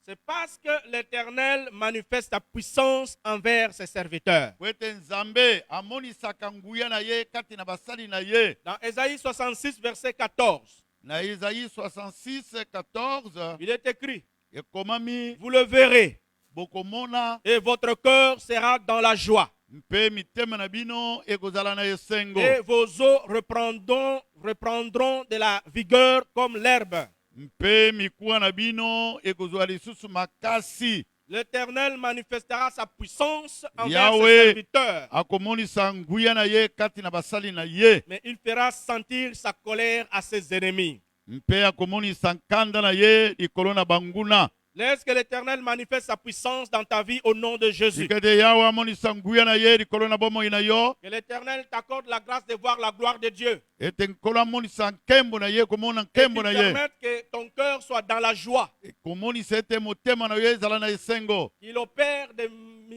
C'est parce que l'Éternel manifeste sa puissance envers ses serviteurs. po ete nzambe amonisaka nguya na ye kati na basali na ye. Dans Ésaïe 66, verset 14, Na Isaïe 66 14 il est écrit: ekomami, vous le verrez, bokomona et votre cœur sera dans la joie, mpe mitema na bino ekozala na esengo, et vos os reprendront de la vigueur comme l'herbe. mpe mikuwa na bino ekozwa lisusu makasi. L'Éternel manifestera sa puissance envers Yahweh ses serviteurs, akomonisa nguya na ye kati na basali na ye, mais il fera sentir sa colère à ses ennemis. mpe akomonisa nkanda na ye likolo na banguna. Laisse que l'Éternel manifeste sa puissance dans ta vie au nom de Jésus. Sikete yawe amonisa nguya na ye likolo na bomoi na yo, Que l'Éternel t'accorde la grâce de voir la gloire de Dieu. ete nkolo amonisa nkembo na ye, komona Et nkembo qu'il na ye, permette que ton cœur soit dans la joie. komonisa ete motema na yo ezala na esengo, Qu'il opère des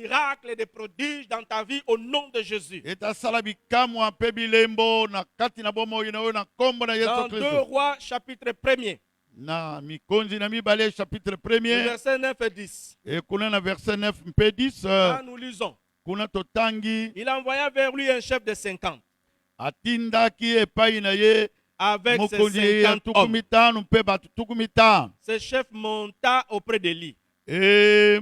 miracles et des prodiges dans ta vie au nom de Jésus. Eta sala bikamwa mpe bilembo na kati na bomoi na yo na kombo na Yesu Dans 2 Kristo. Rois chapitre 1er, Na mikonzi na mibale chapitre 1er. verset 9 et 10. Et kuna na verset 9 mpe 10. Là, nous lisons. Kuna totangi. Il envoya vers lui un chef de 50 Atindaki epai na ye. avec ses Mokonzi ya 50 tuku hommes. mitano mpe batu tuku mitano. Ce chef monta auprès de lui.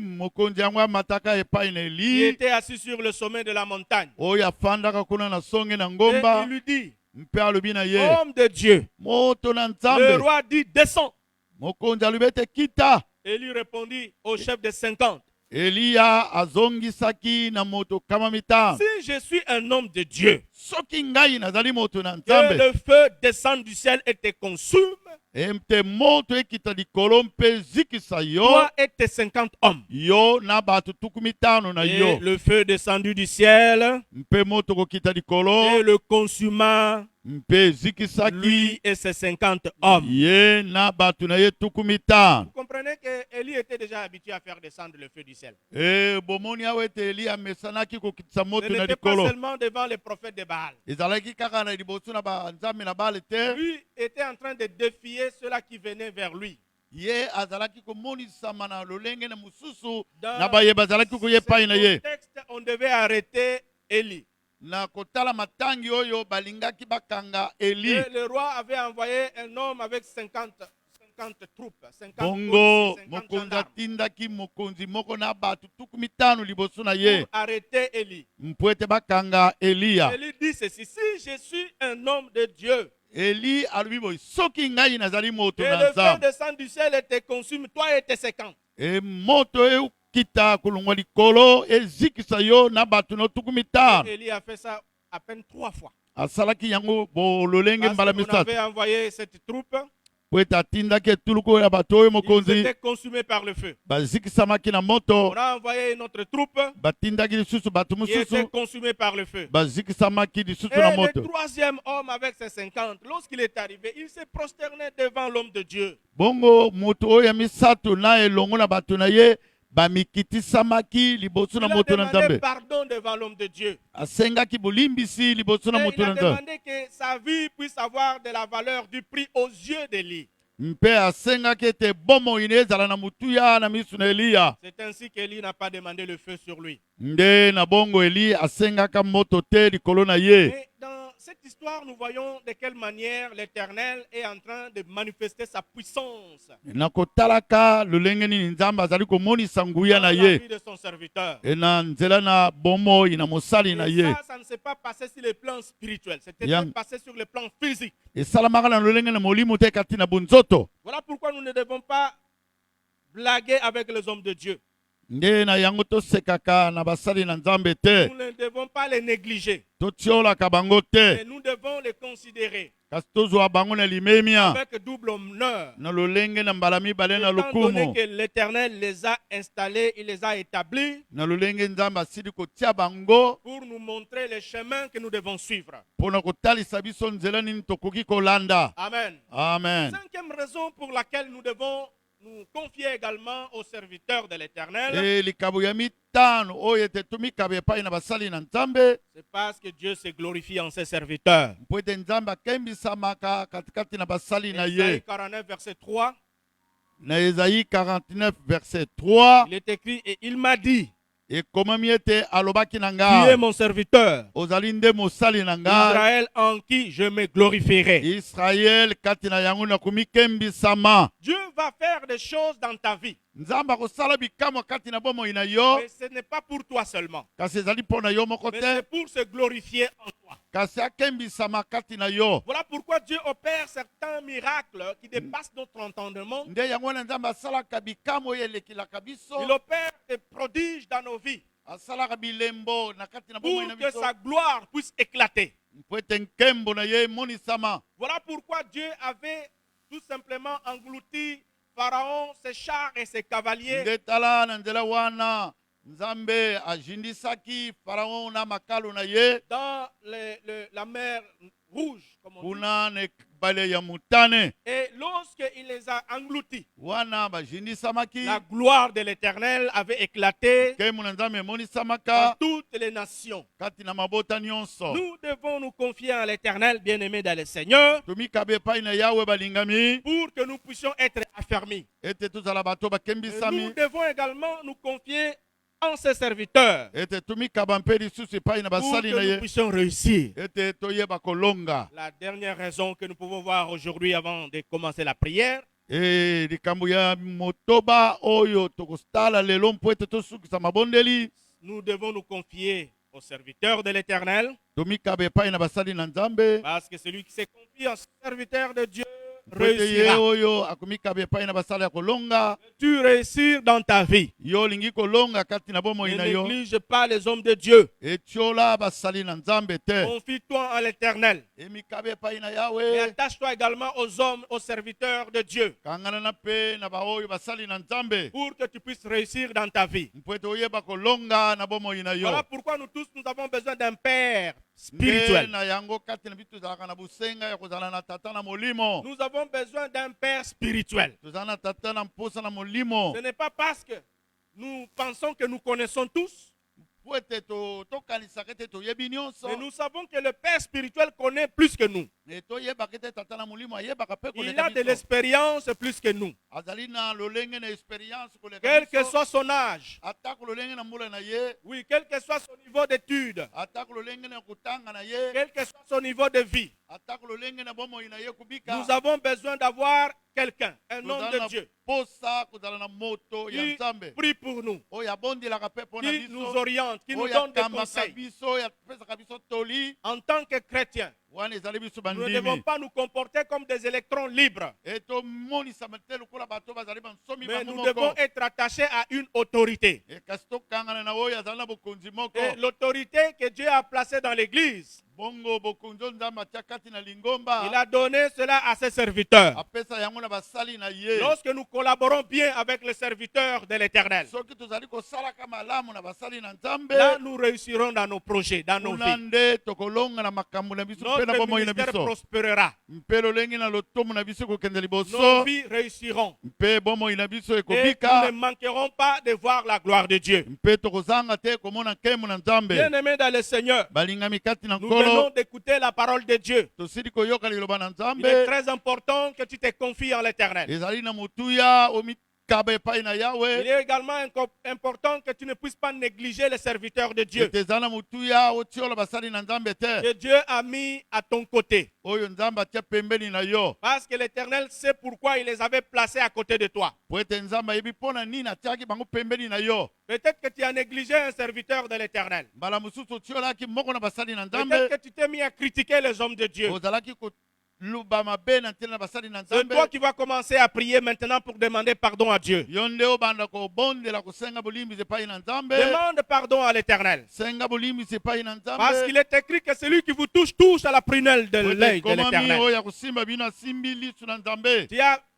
Mokonzi yango amataka epai na Il Eli. était assis sur le sommet de la montagne. Oyo afandaka kuna na songe na Et ngomba. il lui dit, Mpe alobi na ye. homme de Dieu, Moto na le Nzambe. roi dit, descends. Mokonzi alobi ete kita. Et lui répondit au chef de 50, Eliya azongisaki na moto kama mitano. si je suis un homme de Dieu, Soki ngai nazali moto na que Nzambe. le feu descende du ciel et te consume, Mpe moto ekita likolo mpe zikisa yo. toi et tes 50 hommes. Yo na bato tuku mitano na Et yo. le feu descendu du ciel Mpe moto kokita et likolo. le consuma, Mpe zikisaki. lui et ses 50 hommes. Ye na bato na ye tuku mitano. Vous comprenez que Élie était déjà habitué à faire descendre le feu du ciel. Bomoni awo ete Eliya amesanaki kokitisa Ce moto na n'était pas likolo. seulement devant les prophètes de Baal. Ezalaki kaka na liboso na banzambe na Bale te. Lui était en train de défier ceux-là qui venaient vers lui. Ye azalaki komonisama na lolenge na mususu Dans na baye bazalaki koyepai na ye. ce contexte, on devait arrêter Élie. Na kotala matangi oyo balingaki bakanga Eli. Et le roi avait envoyé un homme avec 50 troupes, 50 Bongo policiers, 50 mokonzi gendarmes atindaki mokonzi moko na bato tuku mitano liboso na ye pour arrêter Élie. mpo ete bakanga Eliya. Élie dit ceci, si je suis un homme de Dieu, Eli alobi boye soki ngai nazali moto et na le feu Nzambe descend du ciel et te consume, toi et tes 50. moto eukita kolongwa likolo ezikisa yo na bato no tuku mitano. Élie a fait ça à peine 3 fois. Asalaki yango bololenge mbala Parce qu'on misato avait envoyé cette troupe, po ete atindaki etuluku ya bato oyo ils mokonzi étaient consumés par le feu. bazikisamaki na On moto. a envoyé une autre troupe Batindaki lisusu bato qui était mosusu consumée par le feu. bazikisamaki lisusu Et na le moto. troisième homme avec ses 50, lorsqu'il est arrivé, il s'est prosterné devant l'homme de Dieu. Bongo moto oyo ya misato na elongo na bato na ye bamikitisamaki liboso Il na a moto na demandé Nzambe. pardon devant l'homme de Dieu. Asengaki bolimbisi liboso na Et moto il a na Nzambe. demandé que sa vie puisse avoir de la valeur du prix aux yeux d'Élie. Mpe asengaki ete bomoi na ezala na motuya na miso na Eliya. C'est ainsi qu'Élie n'a pas demandé le feu sur lui. Nde na bongo Eli asengaka moto te likolo na ye. Et dans cette histoire, nous voyons de quelle manière l'Éternel est en train de manifester sa puissance Na kotalaka lolenge nini Nzambe azali komonisa nguya dans na la ye. vie de son serviteur. E na nzela na bomoi na mosali na Et ye. ça ne s'est pas passé sur le plan spirituel, c'était Yang. passé sur le plan physique. Esalamaka na lolenge na molimo te kati na bunzoto. Voilà pourquoi nous ne devons pas blaguer avec les hommes de Dieu. Nde na yango tosekaka na basali na Nzambe te. Nous ne devons pas les négliger, Totiolaka bango te. mais nous devons les considérer Kasi tozwa bango na limemia avec double honneur. na lolenge na mbala mibale na Étant donné lokumu que l'Éternel les a installés, il les a établis na lolenge Nzambe asili kotia bango pour nous montrer les chemins que nous devons suivre. mpona kotalisa biso nzela nini tokoki kolanda. Amen. Amen. Cinquième raison pour laquelle nous devons nous confier également aux serviteurs de l'Éternel, E likabo ya mitano oyo ete tumikaba epai na basali na Nzambe c'est parce que Dieu se glorifie en ses serviteurs. mpo ete Nzambe akembisamaka katikati na basali na Isaïe ye. 49, verset 3, Na Esaïe 49 verset 3 il est écrit, et il m'a dit, ekomami ete alobaki na tu es nga mon serviteur, ozali nde mosali na nga Israël en qui je me glorifierai. Israel kati na yango nakomikembisama. Dieu va faire des choses dans ta vie, Nzambe akosala bikamwa kati na bomoi na yo mais ce n'est pas pour toi seulement, kasi ezali mpo na yo moko mais te c'est pour se glorifier en toi. kasi akembisama kati na yo. Voilà pourquoi Dieu opère certains miracles qui dépassent notre entendement. Nde yango wana Nzambe asalaka bikamwa oyo elekilaka biso. Il opère des prodiges dans nos vies Asalaka bilembo na kati na bomoi na pour que biso sa gloire puisse éclater. mpo ete nkembo na ye emonisama. Voilà pourquoi Dieu avait tout simplement englouti Pharaon, ses chars et ses cavaliers. Nde tala na nzela wana Nzambe ajindisaki Pharaon na makalu na ye dans la mer rouge, comme on dit. kuna ne bale ya mutane Et lorsqu'il les a engloutis, wana bajindisamaki la gloire de l'Éternel avait éclaté nkemu na Nzambe dans emonisamaka toutes les nations. kati na mabota nyonso. Nous devons nous confier à l'Éternel, bien-aimé dans le Seigneur, Tumikabe epai na Yawe balingami pour que nous puissions être affermis. ete tozala bato Et nous bakembisami devons également nous confier en ses serviteurs ete tumikaba mpe lisusu epai na pour basali que na nous ye puissions réussir. ete toyeba kolonga. La dernière raison que nous pouvons voir aujourd'hui avant de commencer la prière, Likambo ya motoba oyo tokostala lelo mpo ete tosukisa mabondeli nous devons nous confier aux serviteurs de l'Éternel, tomikaba epai na basali na Nzambe parce que celui qui se confie en serviteur de Dieu mpo ete ye réussira. oyo akomikaba epai na basali ya kolonga. Tu réussir dans ta vie. Yo olingi kolonga kati na bomoi Ne na yo néglige pas les hommes de Dieu. etiola basali na Nzambe te Confie-toi en l'Éternel. emikaba epai na Et Yawe attache-toi également aux hommes, aux serviteurs de Dieu, kangana na mpe na baoyo basali na Nzambe pour que tu puisses réussir dans ta vie. mpo ete oyeba kolonga na bomoi na yo. Voilà pourquoi nous tous, nous avons besoin d'un Père Nde spirituel. na yango kati na bitu tozalaka na bosenga ya kozala na tata na molimo. Nous avons besoin d'un Père spirituel. Tozala na tata na mposa na molimo Ce n'est pas parce que nous pensons que nous connaissons tous, po ete tokanisaka ete toyebi nyonso mais nous savons que le Père spirituel connaît plus que nous. e toyebaka ete tata na molimo ayebaka mpe Il koleka a de biso. l'expérience plus que nous. azali na lolenge na experience koleka Quel que biso soit son âge, atako lolenge na mbula na ye oui, quel que soit son niveau d'études, atako lolenge na kotanga na ye quel que soit son niveau de vie, atako lolenge na bomoi na ye kubika. nous avons besoin d'avoir quelqu'un, un homme Tozala de na Dieu, posa kozala na moto ya qui Nzambe prie pour nous, oyo abondelaka mpe mpo na qui nous biso oriente, qui nous oyo donne des akambaka conseils. biso oyo apesaka biso toli En tant que chrétiens, wana ezali biso nous ne devons bandimi pas nous comporter comme des électrons libres, e tomonisama te lokola bato bazali bansomi mais bango nous devons moko être attachés à une autorité. e kasi tokangana na oyo azali na bokonzi moko Et l'autorité que Dieu a placée dans l'église, bongo bokonzi oyo Nzambe atia kati na lingomba il a donné cela à ses serviteurs. apesa yango na basali na ye. Lorsque nous collaborons bien avec les serviteurs de l'Éternel, soki tozali kosalaka malamu na basali na Nzambe là nous réussirons dans nos projets, dans nos kuna vies. nde tokolonga na makambo na biso mpe na Notre bomoi na ministère biso prospérera. mpe lolenge na lotomo na biso ekokende Nos liboso vies réussiront. mpe bomoi na biso Et nous ekobika ne manquerons pas de voir la gloire de Dieu. mpe tokozanga te komona nkemu na Nzambe. Bien-aimés dans le Seigneur, balingami kati na nous venons nkolo d'écouter la parole de Dieu. tosili koyoka liloba na Il est Nzambe très important que tu te confies en l'Éternel. ezali na motuya omikaba epai na Il Yawe est également important que tu ne puisses pas négliger les serviteurs de Dieu ete eza na motuya otiola basali na Nzambe te que Dieu a mis à ton côté. oyo Nzambe atia pembeni na yo Parce que l'Éternel sait pourquoi il les avait placés à côté de toi. po ete Nzambe ayebi mpo na nini atiaki bango pembeni na yo. Peut-être que tu as négligé un serviteur de l'Éternel. mbala mosusu otiolaki moko na basali na Peut-être Nzambe que tu t'es mis à critiquer les hommes de Dieu. ozalaki koluba mabe na ntina na basali na C'est Nzambe. toi qui vas commencer à prier maintenant pour demander pardon à Dieu. yo nde obanda kobondela kosenga bolimbisi epai na Nzambe Demande pardon à l'Éternel. senga bolimbisi epai na Parce Nzambe qu'il est écrit que celui qui vous touche à la prunelle de po ete l'œil de ekomami l'Éternel. oyo ya kosimba bino asimbi lisu na Nzambe.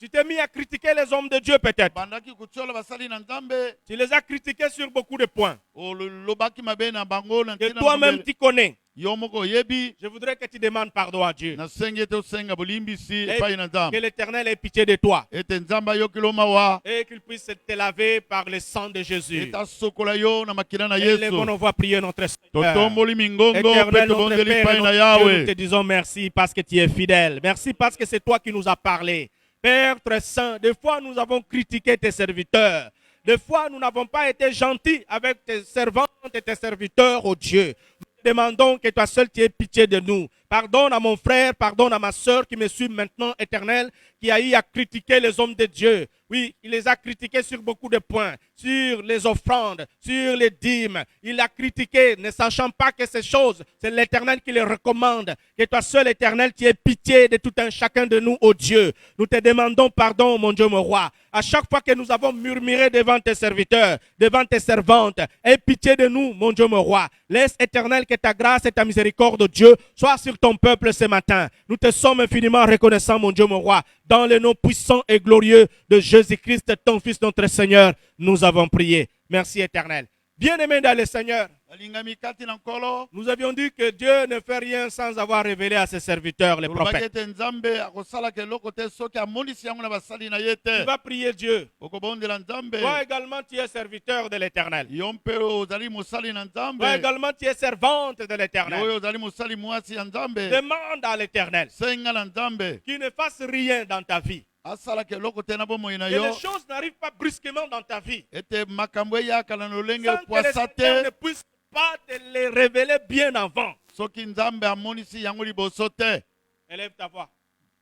Tu t'es mis à critiquer les hommes de Dieu peut-être. bandaki kotiola basali na Nzambe Tu les as critiqués sur beaucoup de points. olobaki mabe na bango na Que ntina toi-même mabele. tu connais. yo moko oyebi Je voudrais que tu demandes pardon à Dieu. nasengi ete osenga bolimbisi Et epai na que Nzambe l'Éternel ait pitié de toi. ete Nzambe ayokeli mawa Et qu'il puisse te laver par le sang de Jésus. ete asokola yo na makila na Et les Yesu. on va prier notre Seigneur. totomboli mingongo mpe Éternel, notre tobondeli Père, epai et na notre Dieu, nous te Yawe. disons merci parce que tu es fidèle. Merci parce que c'est toi qui nous as parlé. Père très saint, des fois nous avons critiqué tes serviteurs. Des fois nous n'avons pas été gentils avec tes servantes et tes serviteurs, oh Dieu. Nous te demandons que toi seul tu aies pitié de nous. Pardonne à mon frère, pardonne à ma soeur qui me suit maintenant, Éternel, qui a eu à critiquer les hommes de Dieu. Oui, il les a critiqués sur beaucoup de points, sur les offrandes, sur les dîmes. Il a critiqué, ne sachant pas que ces choses, c'est l'Éternel qui les recommande. Que toi seul, Éternel, tu aies pitié de tout un chacun de nous, ô Dieu. Nous te demandons pardon, mon Dieu, mon roi. À chaque fois que nous avons murmuré devant tes serviteurs, devant tes servantes, aie pitié de nous, mon Dieu, mon roi. Laisse, Éternel, que ta grâce et ta miséricorde, Dieu, soient sur ton peuple ce matin. Nous te sommes infiniment reconnaissants, mon Dieu, mon roi. Dans le nom puissant et glorieux de Jésus-Christ, ton Fils, notre Seigneur, nous avons prié. Merci, Éternel. Bien-aimés dans le Seigneur, balingami kati na nkolo nous avions dit que Dieu ne fait rien sans avoir révélé à ses serviteurs, les tolobaki prophètes. ete nzambe akosalaka eloko te soki amonisi yango na basali na ye Tu te vas prier Dieu. okobondela nzambe Toi également, tu es serviteur de l'Éternel. yo mpe ozali mosali na Toi nzambe également, tu es servante de yo l'Éternel. oyo ozali mosali mwasi ya nzambe Demande à l'Éternel senga na nzambe qu'il ne fasse rien dans ta vie. asalaka eloko te na bomoi na Que yo les choses n'arrivent pas brusquement dans ta vie. ete makambo eyaka na lolenge Sans que le pwasa Seigneur ne te puisse pas te les révéler bien avant. soki nzambe amonisi yango liboso te Élève ta voix.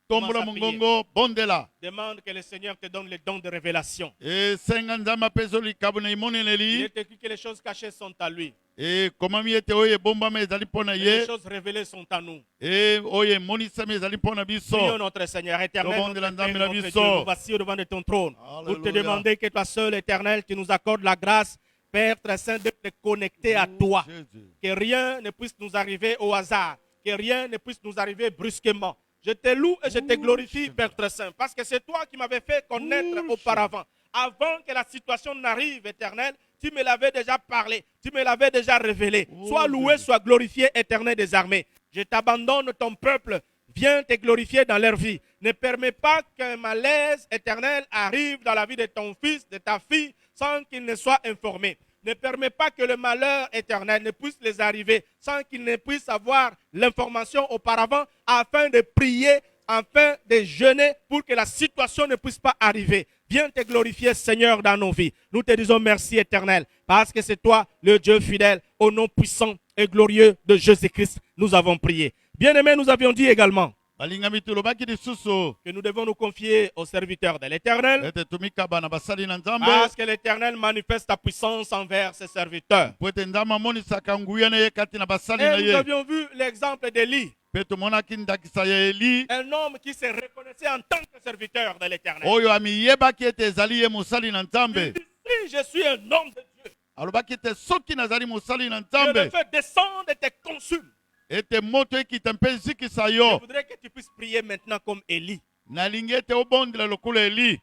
tombola Commence à prier. mongongo bondela Demande que le Seigneur te donne les dons de révélation. esenga nzambe apesa likabo na Il imoneneli est écrit que les choses cachées sont à lui. ekomami ete oyo ebombama ezali mpo na Et ye les choses révélées sont à nous. oyo emonisami ezali mpo na Prions biso notre Seigneur éternel, Demande notre la Père, dame la notre vie Dieu, sort. nous voici au devant de ton trône pour te Alléluia. demander que toi seul éternel, tu nous accordes la grâce, Père très saint, de te connecter à toi. Jésus. Que rien ne puisse nous arriver au hasard, que rien ne puisse nous arriver brusquement. Je te loue et je te glorifie, Père très saint, parce que c'est toi qui m'avais fait connaître auparavant. Avant que la situation n'arrive, éternel, tu me l'avais déjà parlé, tu me l'avais déjà révélé. Sois loué, sois glorifié, éternel des armées. Je t'abandonne ton peuple, viens te glorifier dans leur vie. Ne permets pas qu'un malaise éternel arrive dans la vie de ton fils, de ta fille, sans qu'il ne soit informé. Ne permets pas que le malheur éternel ne puisse les arriver sans qu'ils ne puissent avoir l'information auparavant afin de prier, afin de jeûner pour que la situation ne puisse pas arriver. Viens te glorifier, Seigneur, dans nos vies. Nous te disons merci éternel parce que c'est toi, le Dieu fidèle, au nom puissant et glorieux de Jésus-Christ. Nous avons prié. Bien-aimés, nous avions dit également balingami tulobaki lisusu que nous devons nous confier aux serviteurs de l'Éternel ete tumikaba na basali na nzambe parce que l'Éternel manifeste sa puissance envers ses serviteurs. po ete nzambe amonisaka nguya na ye kati na basali na Et nous ye avions vu l'exemple d'Élie, mpe tomonaki ndakisa ya eli un homme qui se reconnaissait en tant que serviteur de l'Éternel. oyo amiyebaki ete ezali ye mosali na Il nzambe dit, si je suis un homme de Dieu, alobaki ete soki nazali mosali na je le nzambe fais descendre et te consume. ete moto ekita mpe ezikisa Je yo voudrais que tu puisses prier maintenant comme Élie. nalingi ete obondela lokola eli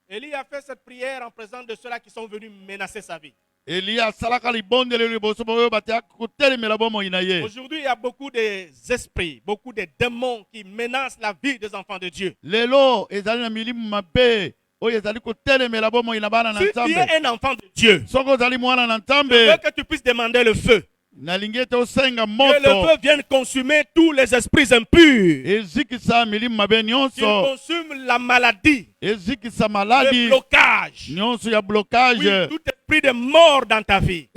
Élie a fait cette prière en présence de ceux-là qui sont venus menacer sa vie. eli asalaka libondelo liboso oyo bateyaka kotelemela bomoi na ye Aujourd'hui, il y a beaucoup d'esprits, beaucoup de démons qui menacent la vie des enfants de Dieu. lelo ezali na milimu mabe oyo ezali kotelemela bomoi na bana na Si tu nzambe es un enfant de Dieu, soki ozali mwana na je veux nzambe que tu puisses demander le feu. nalingi ete osenga Que le moto feu vienne consumer tous les esprits impurs. ezikisa milimu mabe Qu'il nyonso consume la maladie, ezikisa le maladi blocage. nyonso ya Oui, blocage tout esprit de mort dans ta vie.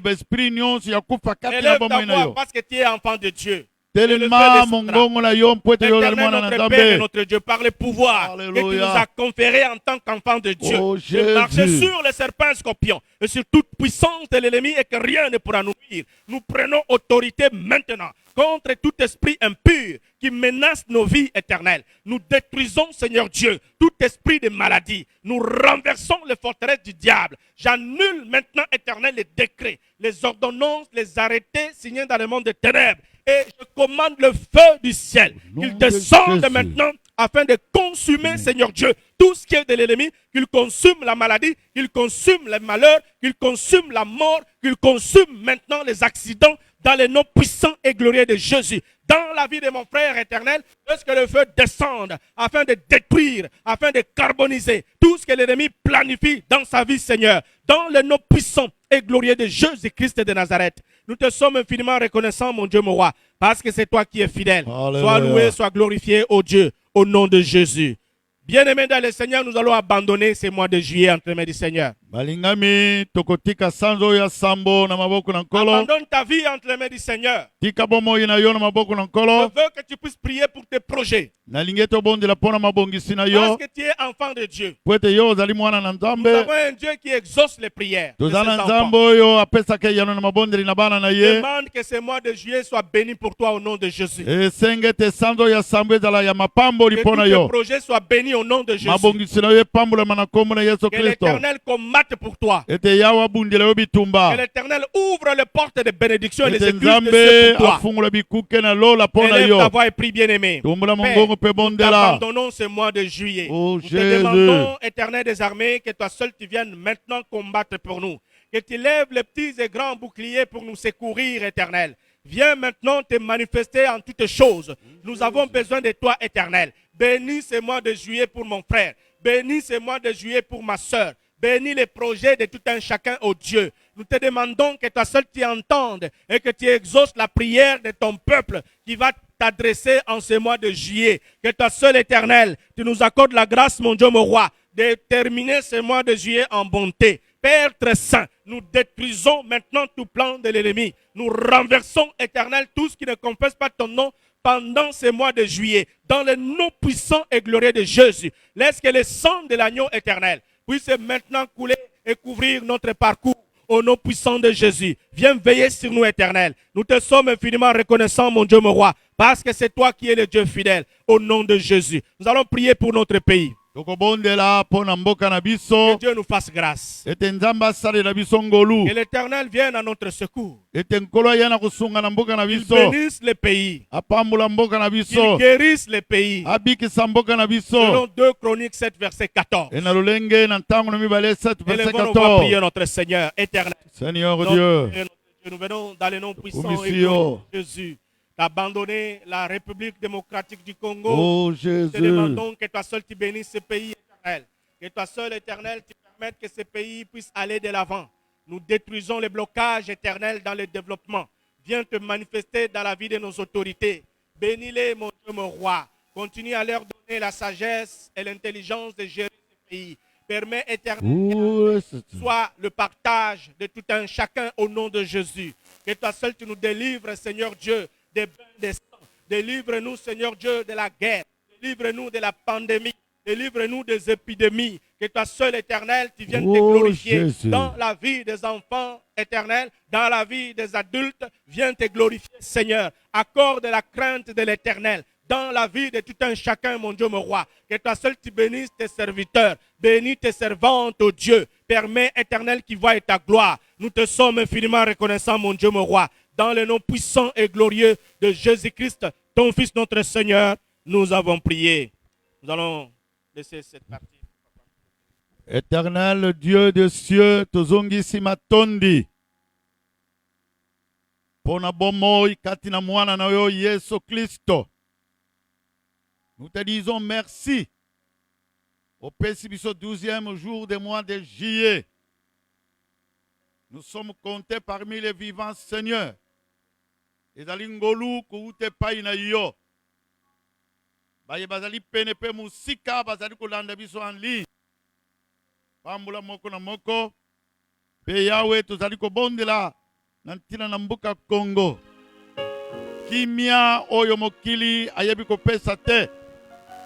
baesprit nyonso ya kufa kati na Élève ta bomoi na voix yo parce que tu es enfant de Dieu. Et le feu telema descendra. mongongo na yo mpo ete yo ozali Éternel, mwana na notre Père et nzambe notre Dieu, par le pouvoir que tu Alléluia. nous as conféré en tant qu'enfant de Dieu, Oh, de marcher Jésus. sur les serpents et scorpions et sur toute puissance de l'ennemi et que rien ne pourra nous nuire. Nous prenons autorité maintenant contre tout esprit impur qui menace nos vies éternelles. Nous détruisons, Seigneur Dieu, tout esprit de maladie. Nous renversons les forteresses du diable. J'annule maintenant, éternel, les décrets, les ordonnances, les arrêtés signés dans le monde des ténèbres. Et je commande le feu du ciel Au nom qu'il de descende Jésus. maintenant afin de consumer, Seigneur Dieu, tout ce qui est de l'ennemi, qu'il consume la maladie, qu'il consume les malheurs, qu'il consume la mort, qu'il consume maintenant les accidents dans les noms puissants et glorieux de Jésus. Dans la vie de mon frère éternel, est-ce que le feu descende afin de détruire, afin de carboniser tout ce que l'ennemi planifie dans sa vie, Seigneur, dans le nom puissant et glorieux de Jésus-Christ de Nazareth. Nous te sommes infiniment reconnaissants, mon Dieu, mon roi, parce que c'est toi qui es fidèle. Alléluia. Sois loué, sois glorifié, ô Dieu, au nom de Jésus. Bien-aimés dans le Seigneur, nous allons abandonner ces mois de juillet entre les mains du Seigneur. balingami tokotika sanza oyo ya sambo na maboko na nkolo Abandonne ta vie entre les mains du Seigneur. tika bomoi na yo na maboko na Je nkolo veux que tu puisses prier pour tes projets. nalingi ete obondela mpo na mabongisi na Parce yo que tu es enfant de Dieu. po ete yo ozali mwana na Nous nzambe avons un Dieu qui exauce les prières de ses toza na enfants. nzambe oyo apesaka eyano na mabondeli na bana na ye Demande que ce mois de juillet soit béni pour toi au nom de Jésus. esenga ete sanza oyo ya sambo ezala ya mapamboli Que mpo tous na tes yo projets soient bénis au nom de Jésus. mabongisi na yo epambolama na kombo na yesu Que kristo l'Éternel combatte pour toi. ete yawe abundela yo Que bitumba l'Éternel ouvre les portes de bénédiction et les ete écluses de nzambe cieux pour toi. afungula bikuke na lola mpo na Élève yo ta voix et prie, bien-aimé. tumbola Père, mongongo mpe nous bondela t'abandonnons ce mois de juillet. Oh, Nous te Jésus. demandons, Éternel des armées, que toi seul tu viennes maintenant combattre pour nous. que tu lèves les petits et grands boucliers pour nous secourir, Éternel. Viens maintenant te manifester en toutes choses. Nous avons besoin de toi, Éternel. Bénis ce mois de juillet pour mon frère. Bénis ce mois de juillet pour ma soeur. Bénis les projets de tout un chacun, ô Dieu. Nous te demandons que toi seul tu entendes et que tu exauces la prière de ton peuple qui va t'adresser en ce mois de juillet. Que toi seul, Éternel, tu nous accordes la grâce, mon Dieu, mon roi, de terminer ce mois de juillet en bonté. Père très saint, nous détruisons maintenant tout plan de l'ennemi. Nous renversons, Éternel, tout ce qui ne confesse pas ton nom pendant ce mois de juillet. Dans le nom puissant et glorieux de Jésus, laisse que le sang de l'agneau éternel puisse maintenant couler et couvrir notre parcours. Au nom puissant de Jésus, viens veiller sur nous, Éternel. Nous te sommes infiniment reconnaissants, mon Dieu, mon roi, parce que c'est toi qui es le Dieu fidèle. Au nom de Jésus, nous allons prier pour notre pays. Que Dieu nous fasse grâce. Que l'Éternel vienne à notre secours. Qu'il bénisse le pays. Qu'il guérisse le pays. Selon 2 Chroniques 7, verset 14. Élevons, nous allons prier notre Seigneur éternel. Seigneur Dieu, nous venons dans le nom puissant et glorieux de Jésus d'abandonner la République démocratique du Congo. Oh Nous Jésus, te demandons que toi seul tu bénisses ce pays éternel. Que toi seul éternel tu permettes que ce pays puisse aller de l'avant. Nous détruisons les blocages éternels dans le développement. Viens te manifester dans la vie de nos autorités. Bénis-les, mon Dieu, mon roi. Continue à leur donner la sagesse et l'intelligence de gérer ce pays. Permets éternel soit le partage de tout un chacun au nom de Jésus. Que toi seul tu nous délivres, Seigneur Dieu, des bains de sang. Délivre-nous, Seigneur Dieu, de la guerre. Délivre-nous de la pandémie. Délivre-nous des épidémies. Que toi seul, éternel, tu viennes te glorifier dans la vie des enfants éternels, dans la vie des adultes. Viens te glorifier, Seigneur. Accorde la crainte de l'éternel dans la vie de tout un chacun, mon Dieu, mon roi. Que toi seul, tu bénisses tes serviteurs. Bénis tes servantes, ô Dieu. Permets, éternel, qu'ils voient ta gloire. Nous te sommes infiniment reconnaissants, mon Dieu, mon roi. Dans le nom puissant et glorieux de Jésus-Christ, ton Fils, notre Seigneur, nous avons prié. Nous allons laisser cette partie. Éternel Dieu des cieux, tozongisi matondi. Pona bomoi katina mwana na yo Yesu Kristo. Nous te disons merci. Au Pessibiso 12e jour du mois de juillet. Nous sommes comptés parmi les vivants, Seigneur. Ezali ngolu kuute pai na yo. Baye bazali penepe musika bazali kolanda biso en ligne. Pambula moko na moko. Pe yawe tozali kobondela na ntina na mboka Congo. Kimia oyo mokili ayebi kopesa te.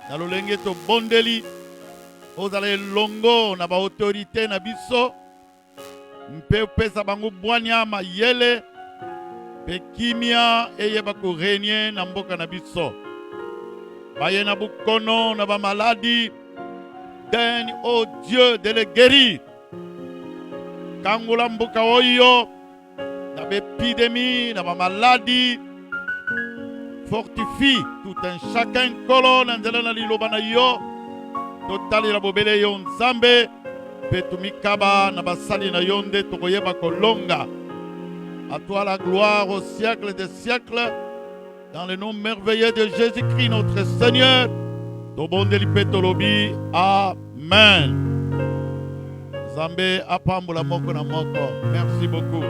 Na lolenge to bondeli. Ozala longo na ba autorité na biso. Mpe pesa bango bwanya mayele. Pe kimia eyeba ko régner na mboka na biso. Baye na bukono na ba maladi. Daigne, oh Dieu, de les guérir. Kangola mboka oyo na bépidémie, na ba maladie. Fortifie tout un chacun colonne nzela na liloba na yo. Totali la bobele yo nzambe. Petumikaba na basali na yonde tokoyeba kolonga. À toi la gloire au siècle des siècles. Dans le nom merveilleux de Jésus-Christ notre Seigneur. Tobondeli petolobi. Amen. Zambé apambola moko na moko. Merci beaucoup.